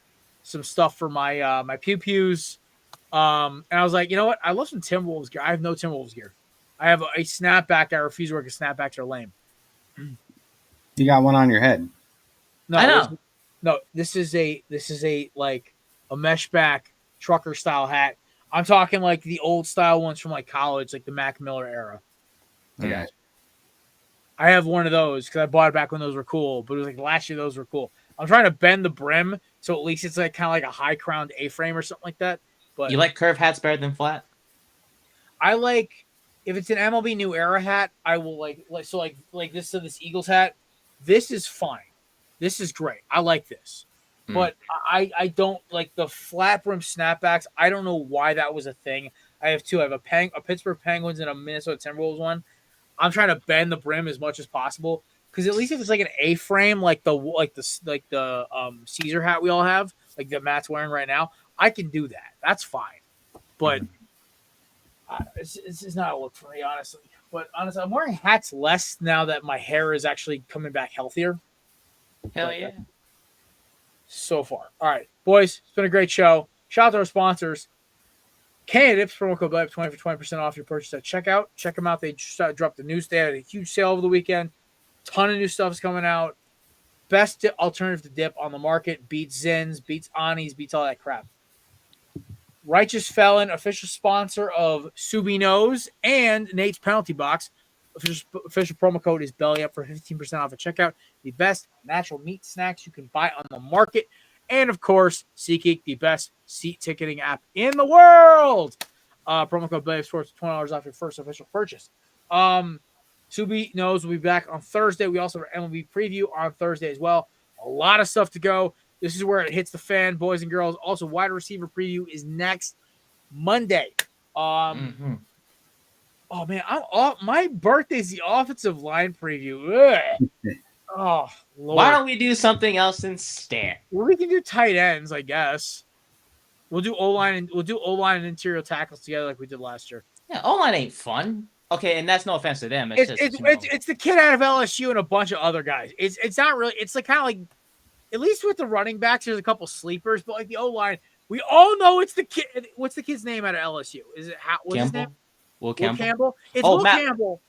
some stuff for my my pew-pews. And I was like, you know what? I love some Timberwolves gear. I have no Timberwolves gear. I have a snapback. I refuse to wear because snapbacks are lame. You got one on your head. No, I know. This is a like a mesh back trucker style hat. I'm talking like the old style ones from like college, like the Mac Miller era. Okay. I have one of those because I bought it back when those were cool, but it was like last year those were cool. I'm trying to bend the brim so at least it's like kind of like a high crowned A-frame or something like that. But You like curved hats better than flat? I like if it's an MLB New Era hat, I will like this Eagles hat. This is fine. This is great. I like this. But I don't like the flat brim snapbacks. I don't know why that was a thing. I have two. I have a Pittsburgh Penguins and a Minnesota Timberwolves one. I'm trying to bend the brim as much as possible because at least if it's like an A-frame, like the Caesar hat we all have, like that Matt's wearing right now, I can do that. That's fine. But it's just not a look for me, honestly. But honestly, I'm wearing hats less now that my hair is actually coming back healthier. Hell yeah. So far. All right, boys, it's been a great show. Shout out to our sponsors. Candidates, promo code BLAB20 for 20% off your purchase at checkout. Check them out. They just dropped the news. They had a huge sale over the weekend. Ton of new stuff is coming out. Best alternative to dip on the market. Beats Zins, beats Anis, beats all that crap. Righteous Felon, official sponsor of Subi Knows and Nate's Penalty Box. Official promo code is BELLYUP for 15% off at checkout. The best natural meat snacks you can buy on the market. And, of course, SeatGeek, the best seat ticketing app in the world. Promo code BELLYUP for $20 off your first official purchase. Subi Knows will be back on Thursday. We also have an MLB preview on Thursday as well. A lot of stuff to go. This is where it hits the fan, boys and girls. Also, wide receiver preview is next Monday. Oh, man, I'm off. My birthday's the offensive line preview. Oh, Lord. Why don't we do something else instead? Well, we can do tight ends, I guess. We'll do O-line and interior tackles together like we did last year. Yeah, O-line ain't fun. Okay, and that's no offense to them. It's the kid out of LSU and a bunch of other guys. It's not really. It's like kind of like, at least with the running backs, there's a couple sleepers, but like the O-line, we all know it's the kid. What's the kid's name out of LSU? Is it what's his name? Will Campbell. It's Will Campbell.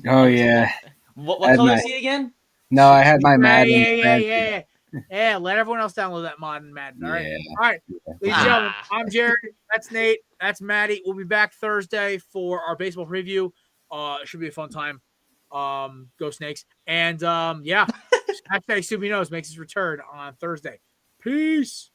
Oh yeah. What color is he again? No, I had my Madden. Yeah, let everyone else download that mod in Madden. All right. Yeah. All right. Ladies and gentlemen, I'm Jared. That's Nate. That's Maddie. We'll be back Thursday for our baseball preview. It should be a fun time. Go Snakes. And yeah, hashtag Subi Knows makes his return on Thursday. Peace.